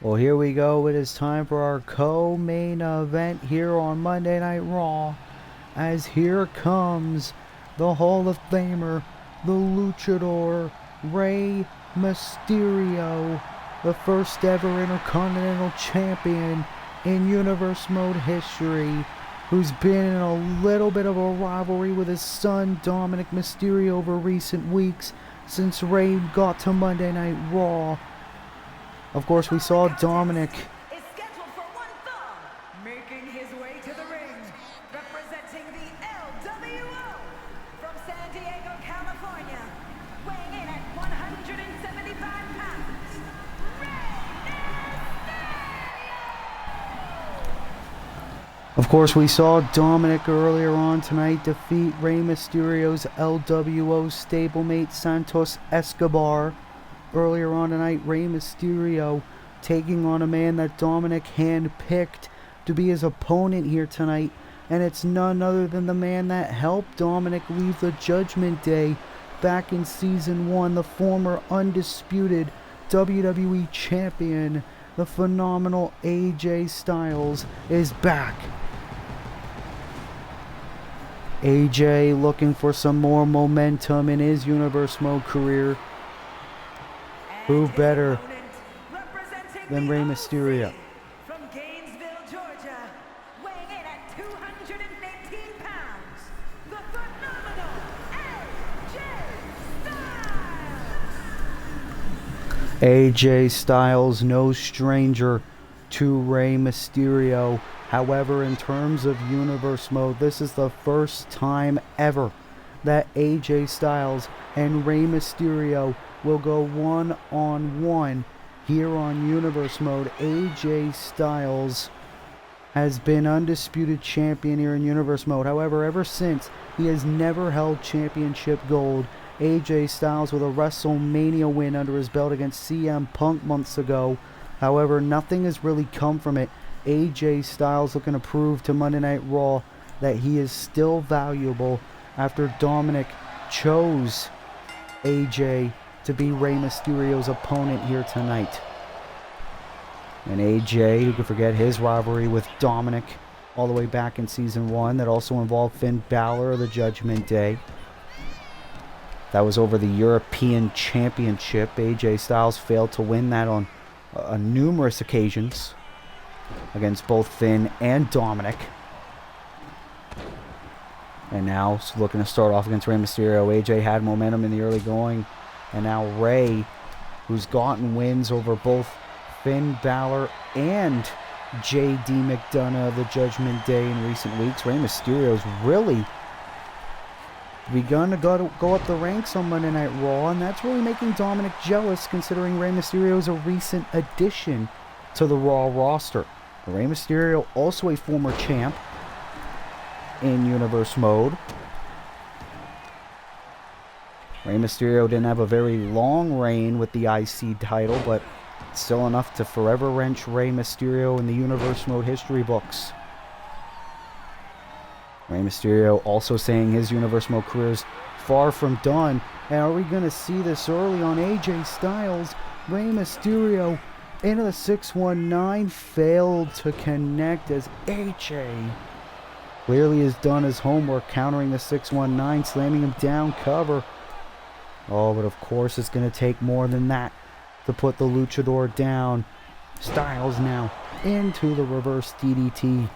Well, here we go. It is time for our co-main event here on Monday Night Raw. As here comes the Hall of Famer, the Luchador, Rey Mysterio, the first ever Intercontinental Champion in Universe Mode history, who's been in a little bit of a rivalry with his son Dominic Mysterio over recent weeks since Rey got to Monday Night Raw. Of course, we saw Dominic is scheduled for one fall, making his way to the ring, representing the LWO from San Diego, California, weighing in at 175 pounds, Rey Mysterio! Of course, we saw Dominic earlier on tonight defeat Rey Mysterio's LWO stablemate Santos Escobar. Earlier on tonight, Rey Mysterio taking on a man that Dominic handpicked to be his opponent here tonight. And it's none other than the man that helped Dominic leave the Judgment Day back in Season 1. The former undisputed WWE Champion, the phenomenal AJ Styles, is back. AJ looking for some more momentum in his Universe Mode career. Who better than Rey Mysterio? From Gainesville, Georgia, weighing in at 218 pounds, the phenomenal AJ Styles! AJ Styles, no stranger to Rey Mysterio. However, in terms of Universe Mode, this is the first time ever that AJ Styles and Rey Mysterio will go one-on-one here on Universe Mode. AJ Styles has been undisputed champion here in Universe Mode. However, ever since, he has never held championship gold. AJ Styles with a WrestleMania win under his belt against CM Punk months ago. However, nothing has really come from it. AJ Styles looking to prove to Monday Night Raw that he is still valuable after Dominic chose AJ to be Rey Mysterio's opponent here tonight. And AJ, who could forget his rivalry with Dominic all the way back in Season 1 that also involved Finn Balor of the Judgment Day. That was over the European Championship. AJ Styles failed to win that on numerous occasions against both Finn and Dominic. And now looking to start off against Rey Mysterio. AJ had momentum in the early going. And now Rey, who's gotten wins over both Finn Balor and JD McDonough of the Judgment Day in recent weeks. Rey Mysterio's really begun to go up the ranks on Monday Night Raw, and that's really making Dominic jealous, considering Rey Mysterio is a recent addition to the Raw roster. Rey Mysterio, also a former champ in Universe Mode. Rey Mysterio didn't have a very long reign with the IC title, but still enough to forever wrench Rey Mysterio in the Universe Mode history books. Rey Mysterio also saying his Universe Mode career is far from done. And are we going to see this early on AJ Styles? Rey Mysterio into the 619, failed to connect as AJ clearly has done his homework, countering the 619, slamming him down, cover. Oh, but of course it's going to take more than that to put the luchador down. Styles now into the reverse DDT.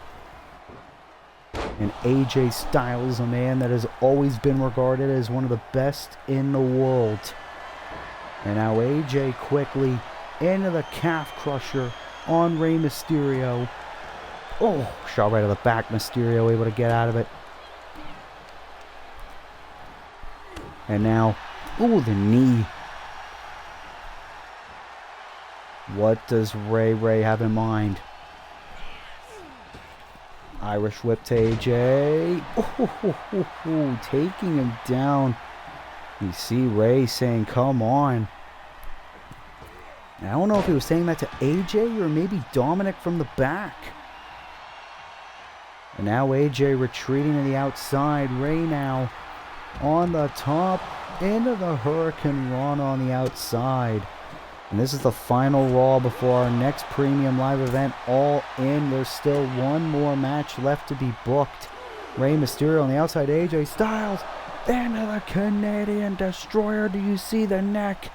And AJ Styles, a man that has always been regarded as one of the best in the world. And now AJ quickly into the calf crusher on Rey Mysterio. Oh, shot right to the back. Mysterio able to get out of it. And now, ooh, the knee. What does Ray have in mind? Irish whip to AJ. Oh, taking him down. You see Ray saying, come on. I don't know if he was saying that to AJ or maybe Dominic from the back. And now AJ retreating to the outside. Ray now on the top, into the Hurricane Run on the outside. And this is the final Raw before our next premium live event, All In. There's still one more match left to be booked. Rey Mysterio on the outside, AJ Styles into the Canadian Destroyer. Do you see the neck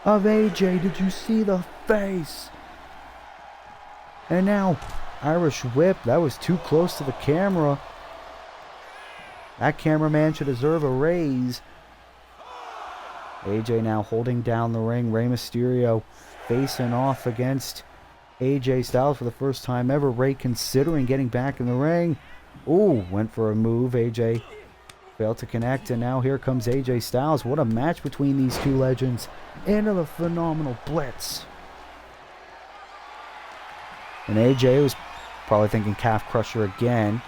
of AJ? Did you see the face? And now, Irish whip. That was too close to the camera. That cameraman should deserve a raise. AJ now holding down the ring. Rey Mysterio facing off against AJ Styles for the first time ever. Rey considering getting back in the ring. Ooh, went for a move. AJ failed to connect, and now here comes AJ Styles. What a match between these two legends. Into the phenomenal blitz. And AJ was Probably thinking calf crusher again.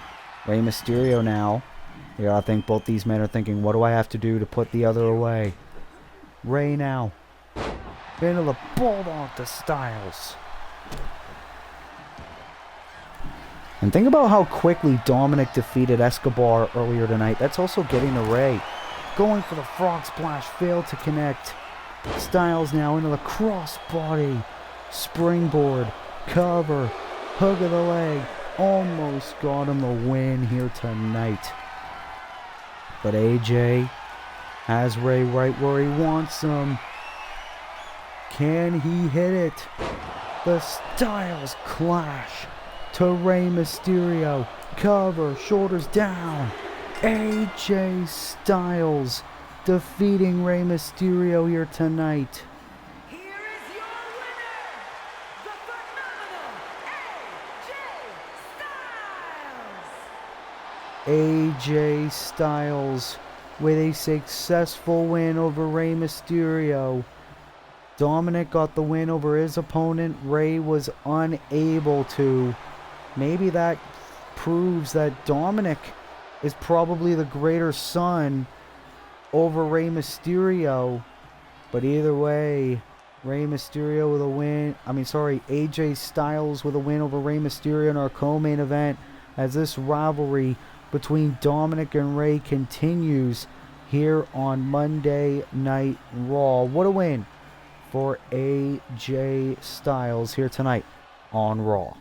Rey Mysterio now. Yeah, I think both these men are thinking, what do I have to do to put the other away? Rey now. Into the bulldog to Styles. And think about how quickly Dominic defeated Escobar earlier tonight. That's also getting to Rey. Going for the frog splash, failed to connect. Styles now into the crossbody. Springboard, cover, hook of the leg. Almost got him the win here tonight. But AJ has Rey right where he wants him. Can he hit it? The Styles Clash to Rey Mysterio. Cover, shoulders down. AJ Styles defeating Rey Mysterio here tonight. Here is your winner, the phenomenal AJ Styles. AJ Styles with a successful win over Rey Mysterio. Dominic got the win over his opponent. Rey was unable to. Maybe that proves that Dominic is probably the greater son over Rey Mysterio. But either way, Rey Mysterio with a win. AJ Styles with a win over Rey Mysterio in our co-main event as this rivalry between Dominic and Rey continues here on Monday Night Raw. What a win for AJ Styles here tonight on Raw.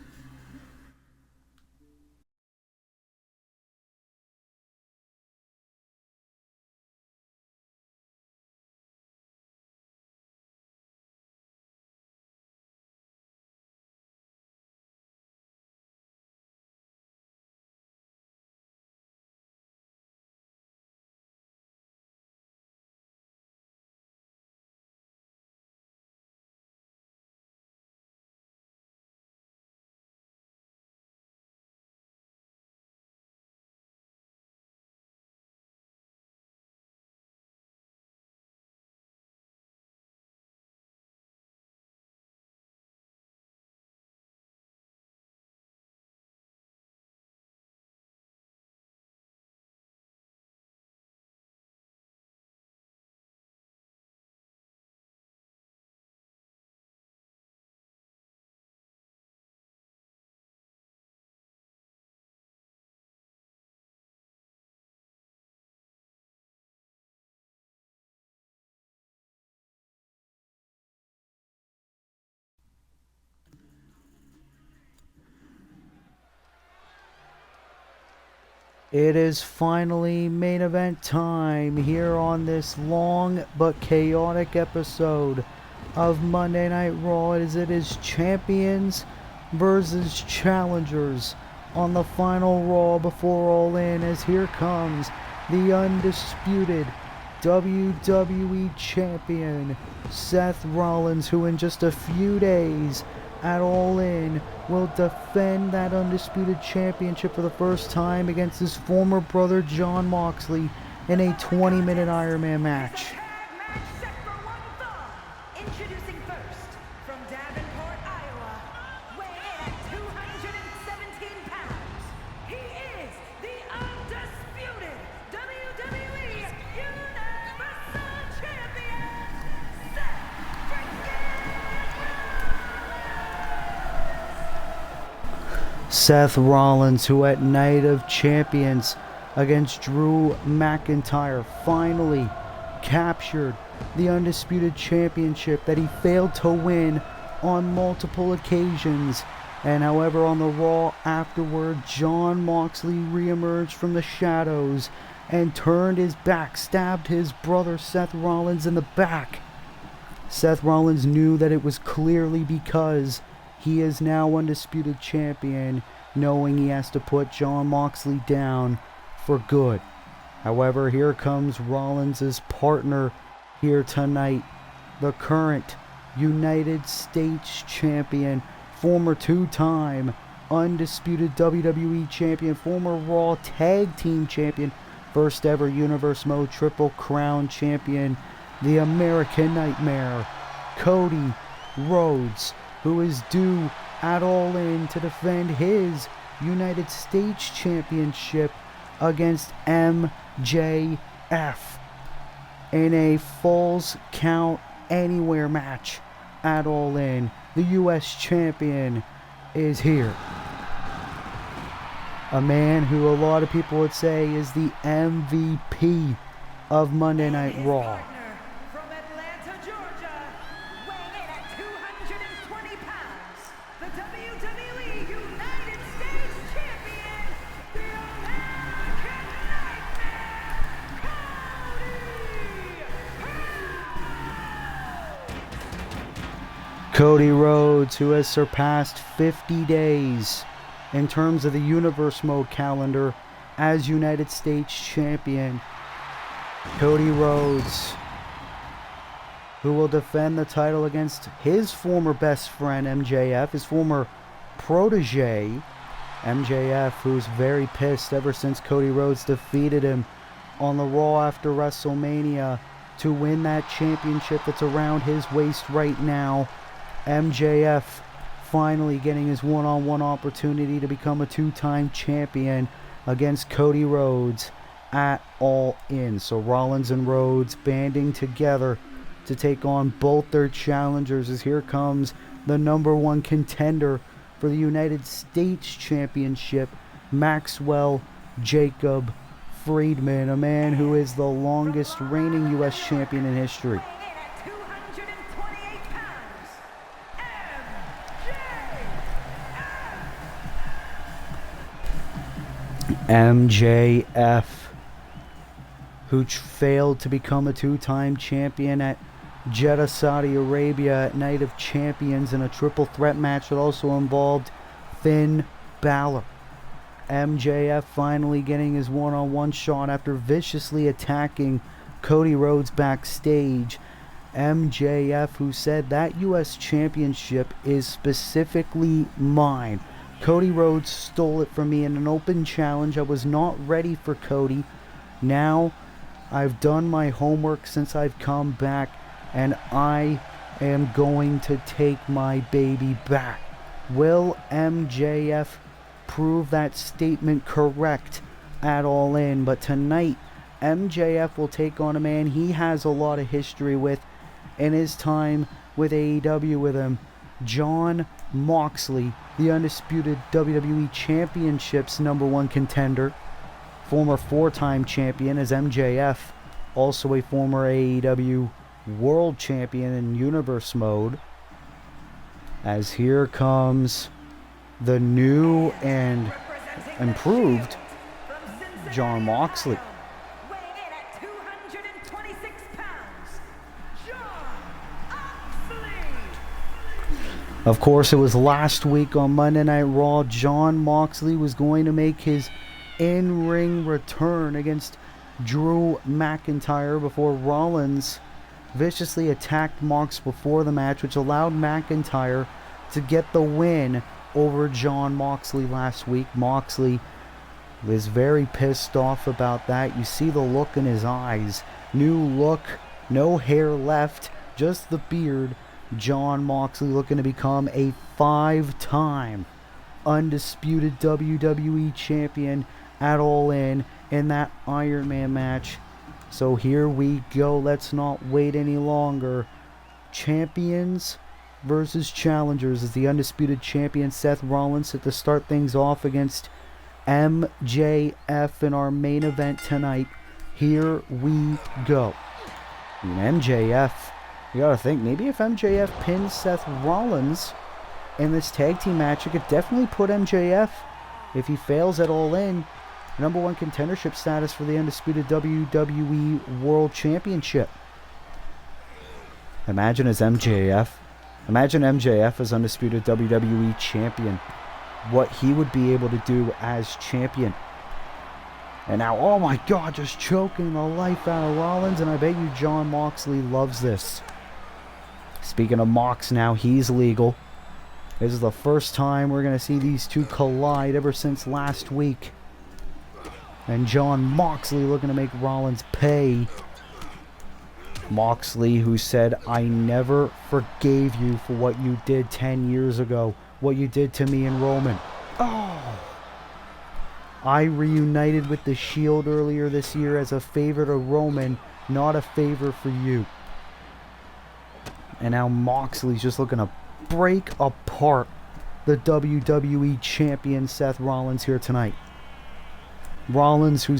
It is finally main event time here on this long but chaotic episode of Monday Night Raw, as it is champions versus challengers on the final Raw before All In, as here comes the undisputed WWE Champion Seth Rollins, who in just a few days at All In will defend that undisputed championship for the first time against his former brother Jon Moxley in a 20-minute Iron Man match. Match set for one fall. Introducing first, from Davenport, Iowa, weighing in at 217 pounds, he is the undisputed WWE Universal Champion, Seth Seth Rollins, who at Night of Champions against Drew McIntyre finally captured the undisputed championship that he failed to win on multiple occasions. And however, on the Raw afterward, Jon Moxley reemerged from the shadows and turned his back, stabbed his brother Seth Rollins in the back. Seth Rollins knew that it was clearly because he is now undisputed champion, knowing he has to put Jon Moxley down for good. However, here comes Rollins' partner here tonight, the current United States champion, former two-time undisputed WWE champion, former Raw Tag Team champion, first ever Universe Mode Triple Crown champion, the American Nightmare, Cody Rhodes, who is due at All In to defend his United States Championship against MJF in a Falls Count Anywhere match at All In. The US Champion is here. A man who a lot of people would say is the MVP of Monday Night Raw. From Atlanta, Georgia, weighing in at 220 pounds, the WWE United States Champion, the American Nightmare, Cody Rhodes, who has surpassed 50 days in terms of the Universe Mode calendar as United States Champion. Cody Rhodes, who will defend the title against his former best friend MJF, his former protege MJF, who's very pissed ever since Cody Rhodes defeated him on the Raw after WrestleMania to win that championship that's around his waist right now. MJF finally getting his one-on-one opportunity to become a two-time champion against Cody Rhodes at All In. So Rollins and Rhodes banding together to take on both their challengers, as here comes the number one contender for the United States Championship, Maxwell Jacob Friedman, a man who is the longest reigning U.S. champion in history. weighing in at 228 pounds, MJF, who failed to become a two-time champion at Jeddah, Saudi Arabia at Night of Champions in a triple threat match that also involved Finn Balor. MJF finally getting his one-on-one shot after viciously attacking Cody Rhodes backstage. MJF, who said that U.S. Championship is specifically mine. Cody Rhodes stole it from me in an open challenge. I was not ready for Cody. Now I've done my homework since I've come back, and I am going to take my baby back. Will MJF prove that statement correct at All In? But tonight, MJF will take on a man he has a lot of history with in his time with AEW with him, Jon Moxley, the undisputed WWE Championship's number one contender, former four-time champion as MJF, also a former AEW World Champion in Universe Mode. As here comes the new and improved Jon Moxley. weighing in at 226 pounds, Jon Moxley. Of course, it was last week on Monday Night Raw. Jon Moxley was going to make his in-ring return against Drew McIntyre before Rollins viciously attacked Mox before the match, which allowed McIntyre to get the win over Jon Moxley last week. Moxley was very pissed off about that. You see the look in his eyes. New look, no hair left, just the beard. Jon Moxley looking to become a 5-time undisputed WWE champion at All In that Iron Man match. So here we go. Let's not wait any longer. Champions versus challengers, as the undisputed champion Seth Rollins set to start things off against MJF in our main event tonight. Here we go. And MJF, you gotta think, maybe if MJF pins Seth Rollins in this tag team match, it could definitely put MJF, if he fails at All In, number one contendership status for the undisputed WWE World Championship. Imagine MJF as undisputed WWE champion, what he would be able to do as champion. And now, oh my God, just choking the life out of Rollins, and I bet you Jon Moxley loves this. Speaking of Mox now, he's legal. This is the first time we're going to see these two collide ever since last week. And Jon Moxley looking to make Rollins pay. Moxley, who said, "I never forgave you for what you did 10 years ago." what you did to me and Roman. Oh! I reunited with the Shield earlier this year as a favor to Roman, not a favor for you. And now Moxley's just looking to break apart the WWE Champion Seth Rollins here tonight. Rollins, who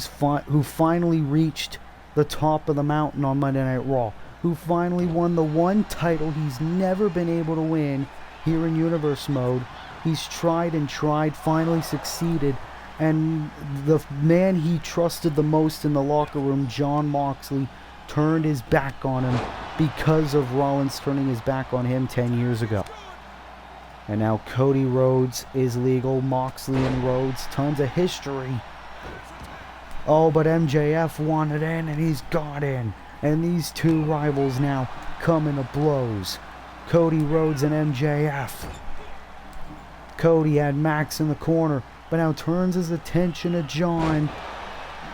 finally reached the top of the mountain on Monday Night Raw, who finally won the one title he's never been able to win here in Universe Mode. He's tried and tried, finally succeeded, and the man he trusted the most in the locker room, Jon Moxley, turned his back on him because of Rollins turning his back on him 10 years ago. And now Cody Rhodes is legal. Moxley and Rhodes, tons of history. Oh, but MJF wanted in and he's got in. And these two rivals now coming to blows. Cody Rhodes and MJF. Cody had Max in the corner, but now turns his attention to John.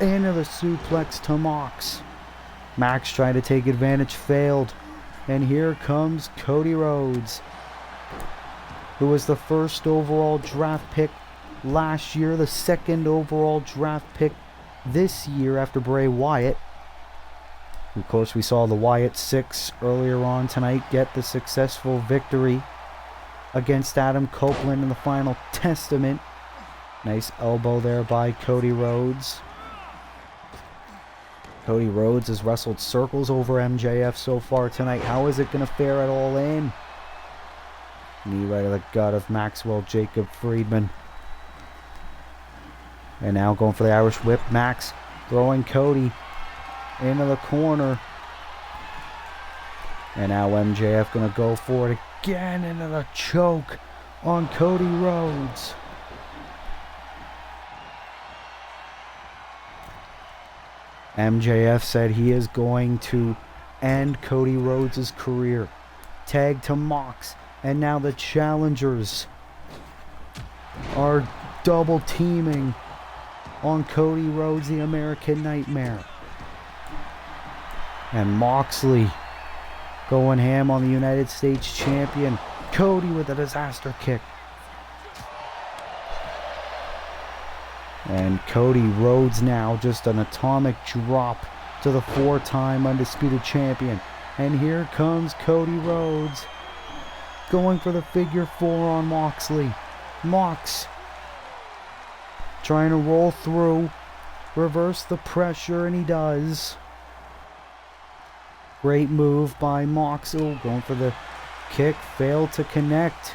Into the suplex to Mox. Max tried to take advantage, failed. And here comes Cody Rhodes, who was the first overall draft pick last year, the second overall draft pick this year after Bray Wyatt. Of course, we saw the Wyatt 6 earlier on tonight get the successful victory against Adam Copeland in the final testament. Nice elbow there by Cody Rhodes. Cody Rhodes has wrestled circles over MJF so far tonight. How is it going to fare at All In? Knee right to the gut of Maxwell Jacob Friedman. And now going for the Irish Whip. Max throwing Cody into the corner. And now MJF going to go for it again into the choke on Cody Rhodes. MJF said he is going to end Cody Rhodes' career. Tag to Mox. And now the challengers are double teaming on Cody Rhodes, the American Nightmare. And Moxley going ham on the United States Champion. Cody with a disaster kick. And Cody Rhodes now just an atomic drop to the 4-time undisputed champion. And here comes Cody Rhodes going for the figure 4 on Moxley. Mox trying to roll through, reverse the pressure, and he does. Great move by Mox. Oh, going for the kick, failed to connect.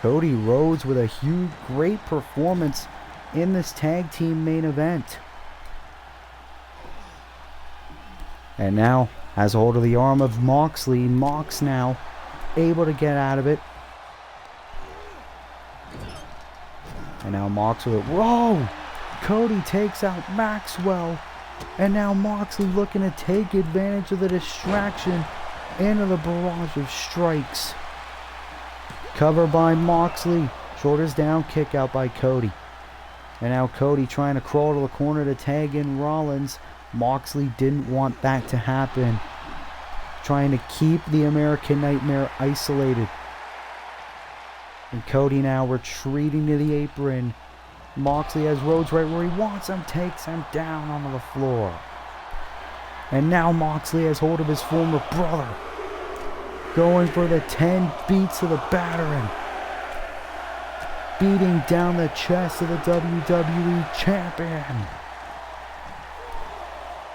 Cody Rhodes with a huge, great performance in this tag team main event. And now has hold of the arm of Moxley. Mox now able to get out of it. And now Mox with it. Whoa! Cody takes out Maxwell. And now Moxley looking to take advantage of the distraction into the barrage of strikes. Cover by Moxley. Shoulders down, kick out by Cody. And now Cody trying to crawl to the corner to tag in Rollins. Moxley didn't want that to happen. Trying to keep the American Nightmare isolated. And Cody now retreating to the apron. Moxley has Rhodes right where he wants him, takes him down onto the floor. And now Moxley has hold of his former brother. Going for the 10 beats of the battering. Beating down the chest of the WWE Champion.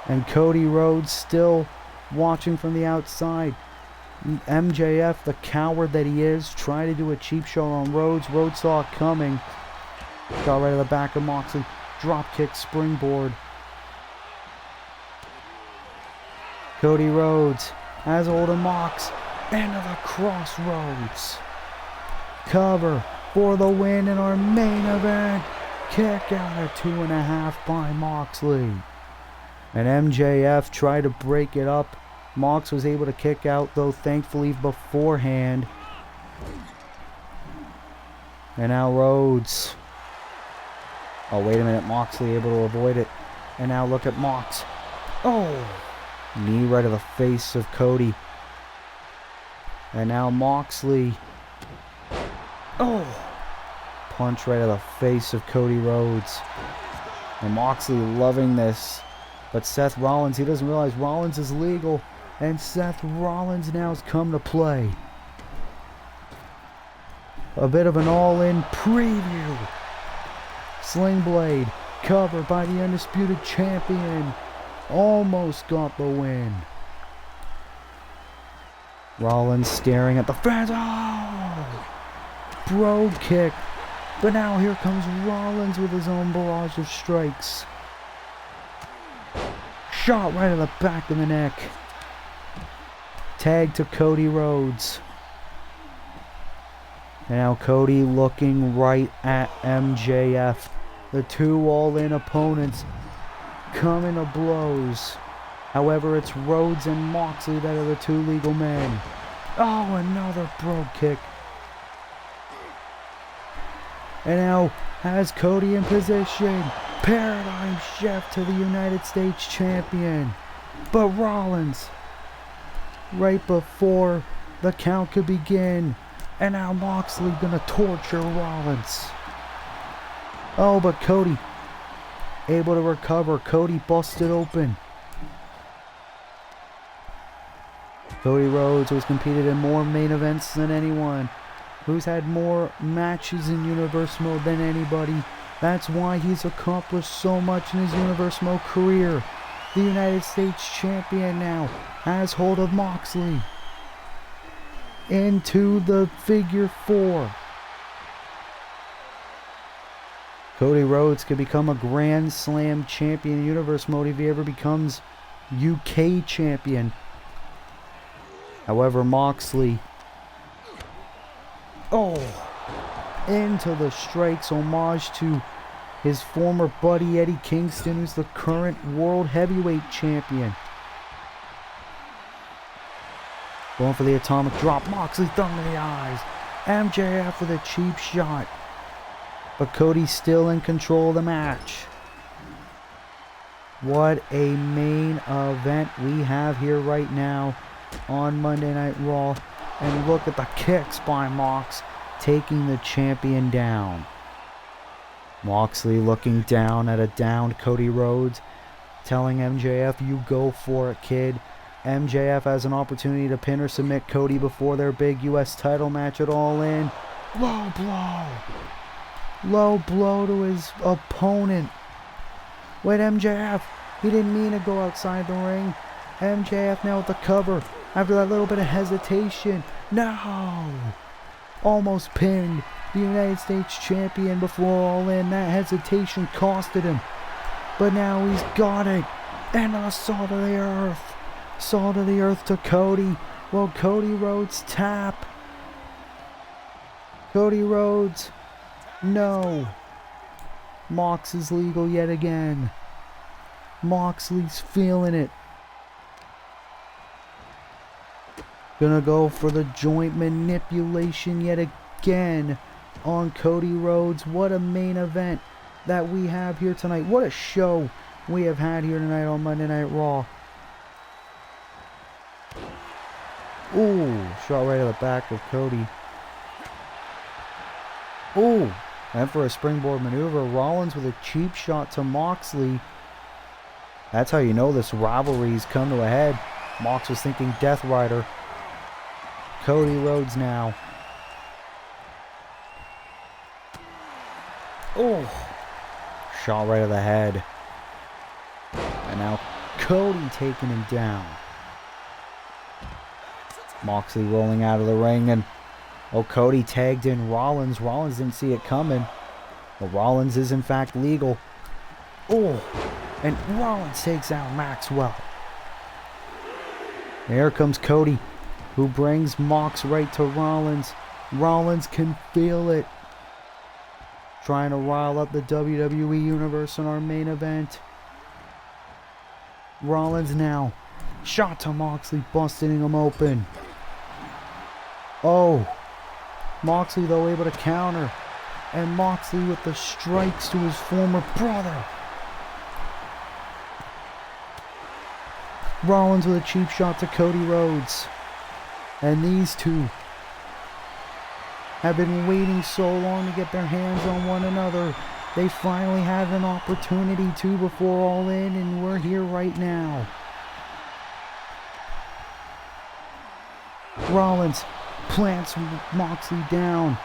And Cody Rhodes still watching from the outside. MJF, the coward that he is, trying to do a cheap shot on Rhodes. Rhodes saw it coming. Got right to the back of Moxley. Drop kick, springboard. Cody Rhodes has hold of Mox. Into the crossroads. Cover for the win in our main event. Kick out at 2.5 by Moxley. And MJF tried to break it up. Mox was able to kick out, though, thankfully beforehand. And now Rhodes. Oh, wait a minute. Moxley able to avoid it. And now look at Mox. Oh! Knee right to the face of Cody. And now Moxley Oh! Punch right to the face of Cody Rhodes. And Moxley loving this. But Seth Rollins, he doesn't realize Rollins is legal. And Seth Rollins now has come to play. A bit of an all-in preview. Sling Blade, covered by the Undisputed Champion. Almost got the win. Rollins staring at the fans. Oh! Bro kick. But now here comes Rollins with his own barrage of strikes. Shot right in the back of the neck. Tag to Cody Rhodes. And now Cody looking right at MJF. The two all-in opponents coming to blows. However, it's Rhodes and Moxley that are the two legal men. Oh, another brogue kick. And now has Cody in position. Paradigm shift to the United States Champion. But Rollins, right before the count could begin. And now Moxley gonna torture Rollins. Oh, but Cody able to recover. Cody busted open. Cody Rhodes, who's competed in more main events than anyone, who's had more matches in Universe Mode than anybody. That's why he's accomplished so much in his Universe Mode career. The United States Champion now has hold of Moxley. Into the figure 4. Cody Rhodes could become a Grand Slam champion in Universe Mode if he ever becomes UK champion. However, Moxley, into the strikes, homage to his former buddy Eddie Kingston, who's the current World Heavyweight Champion. Going for the atomic drop. Moxley thumb to the eyes. MJF with a cheap shot. But Cody's still in control of the match. What a main event we have here right now on Monday Night Raw. And look at the kicks by Mox, taking the champion down. Moxley looking down at a downed Cody Rhodes, telling MJF, you go for it, kid. MJF has an opportunity to pin or submit Cody before their big US title match at All In. Low blow. Low blow to his opponent. Wait, MJF. He didn't mean to go outside the ring. MJF now with the cover. After that little bit of hesitation. No. Almost pinned the United States Champion before All In. That hesitation costed him. But now he's got it. And a salt of the earth. Salt of the earth to Cody. Well, Cody Rhodes tap. Cody Rhodes. No. Mox is legal yet again. Moxley's feeling it. Gonna go for the joint manipulation yet again on Cody Rhodes. What a main event that we have here tonight. What a show we have had here tonight on Monday Night Raw. Ooh, shot right to the back of Cody. Ooh, and for a springboard maneuver, Rollins with a cheap shot to Moxley. That's how you know this rivalry's come to a head. Mox was thinking Death Rider. Cody Rhodes now. Oh, shot right to the head. And now Cody taking him down. Moxley rolling out of the ring, and Cody tagged in Rollins. Rollins didn't see it coming. But Rollins is in fact legal. Oh, and Rollins takes out Maxwell. Here comes Cody, who brings Mox right to Rollins. Rollins can feel it. Trying to rile up the WWE Universe in our main event. Rollins now. Shot to Moxley, busting him open. Oh. Moxley, though, able to counter. And Moxley with the strikes to his former brother. Rollins with a cheap shot to Cody Rhodes. And these two have been waiting so long to get their hands on one another. They finally had an opportunity to before All In, and we're here right now. Rollins plants Moxley down,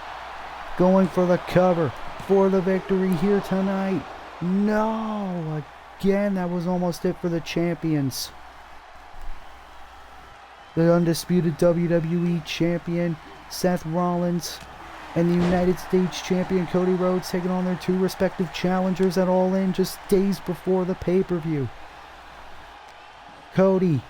going for the cover for the victory here tonight. No, again, that was almost it for the champions. The undisputed WWE champion Seth Rollins and the United States champion Cody Rhodes taking on their two respective challengers at All In just days before the pay-per-view. Cody,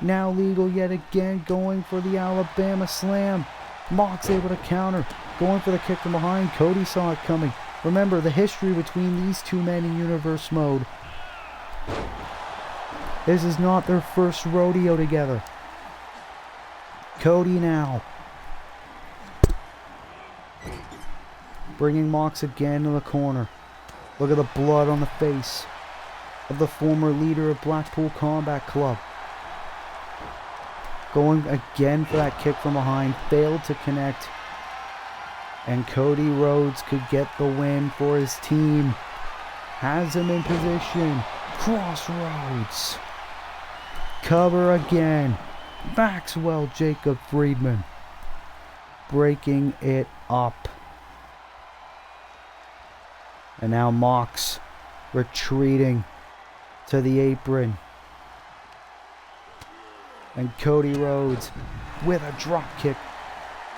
now legal yet again, going for the Alabama Slam. Mox able to counter, going for the kick from behind. Cody saw it coming. Remember the history between these two men in Universe Mode. This is not their first rodeo together. Cody now bringing Mox again to the corner. Look at the blood on the face of the former leader of Blackpool Combat Club. Going again for that kick from behind, failed to connect. And Cody Rhodes could get the win for his team. Has him in position. Crossroads. Cover again. Maxwell Jacob Friedman. Breaking it up. And now Mox retreating to the apron. And Cody Rhodes with a drop kick.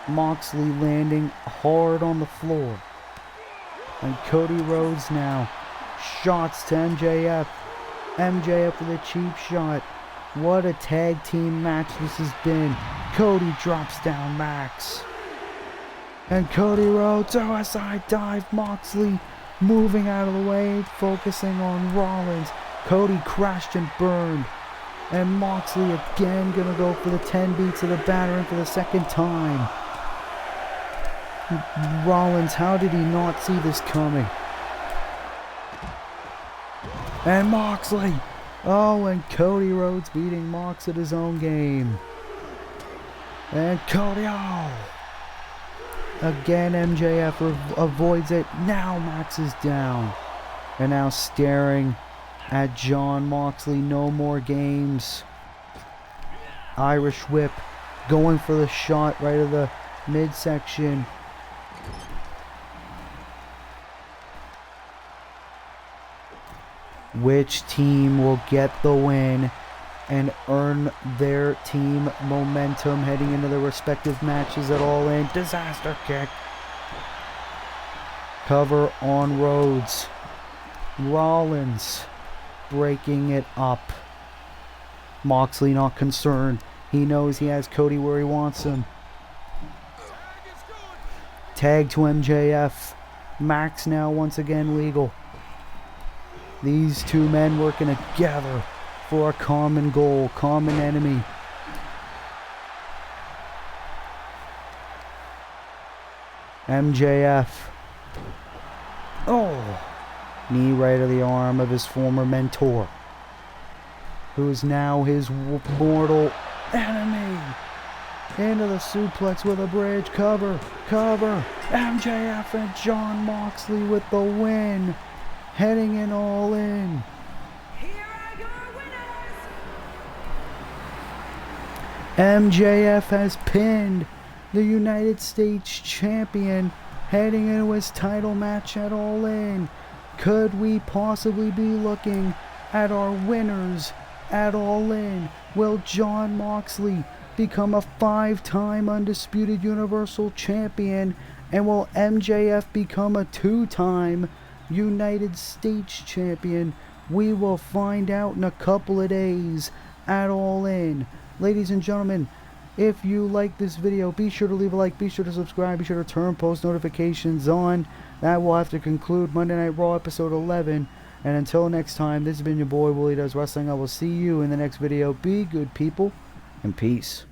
Moxley landing hard on the floor. And Cody Rhodes now shots to MJF. MJF with a cheap shot. What a tag team match this has been. Cody drops down Max. And Cody Rhodes, OSI dive. Moxley moving out of the way, focusing on Rollins. Cody crashed and burned. And Moxley again gonna go for the 10 beats of the battering for the second time. Rollins, how did he not see this coming? And Moxley. Oh, and Cody Rhodes beating Mox at his own game. And Cody, oh. Again, MJF avoids it. Now Max is down. And now staring at John Moxley. No more games. Irish whip. Going for the shot right of the midsection. Which team will get the win and earn their team momentum heading into their respective matches at All In? Disaster kick. Cover on Rhodes. Rollins breaking it up. Moxley not concerned. He knows he has Cody where he wants him. Tag to MJF. Max now once again legal. These two men working together for a common goal, common enemy. MJF. Oh! Knee right of the arm of his former mentor, who is now his mortal enemy. Into the suplex with a bridge. Cover. MJF and John Moxley with the win. Heading in All In. Here are your winners. MJF has pinned the United States champion heading into his title match at All In. Could we possibly be looking at our winners at All In? Will John Moxley become a 5-time undisputed Universal Champion? And will MJF become a 2-time United States Champion? We will find out in a couple of days at All In. Ladies and gentlemen, if you like this video, be sure to leave a like, be sure to subscribe, be sure to turn post notifications on. That will have to conclude Monday Night Raw episode 11. And until next time, this has been your boy Willie Does Wrestling. I will see you in the next video. Be good, people, and peace.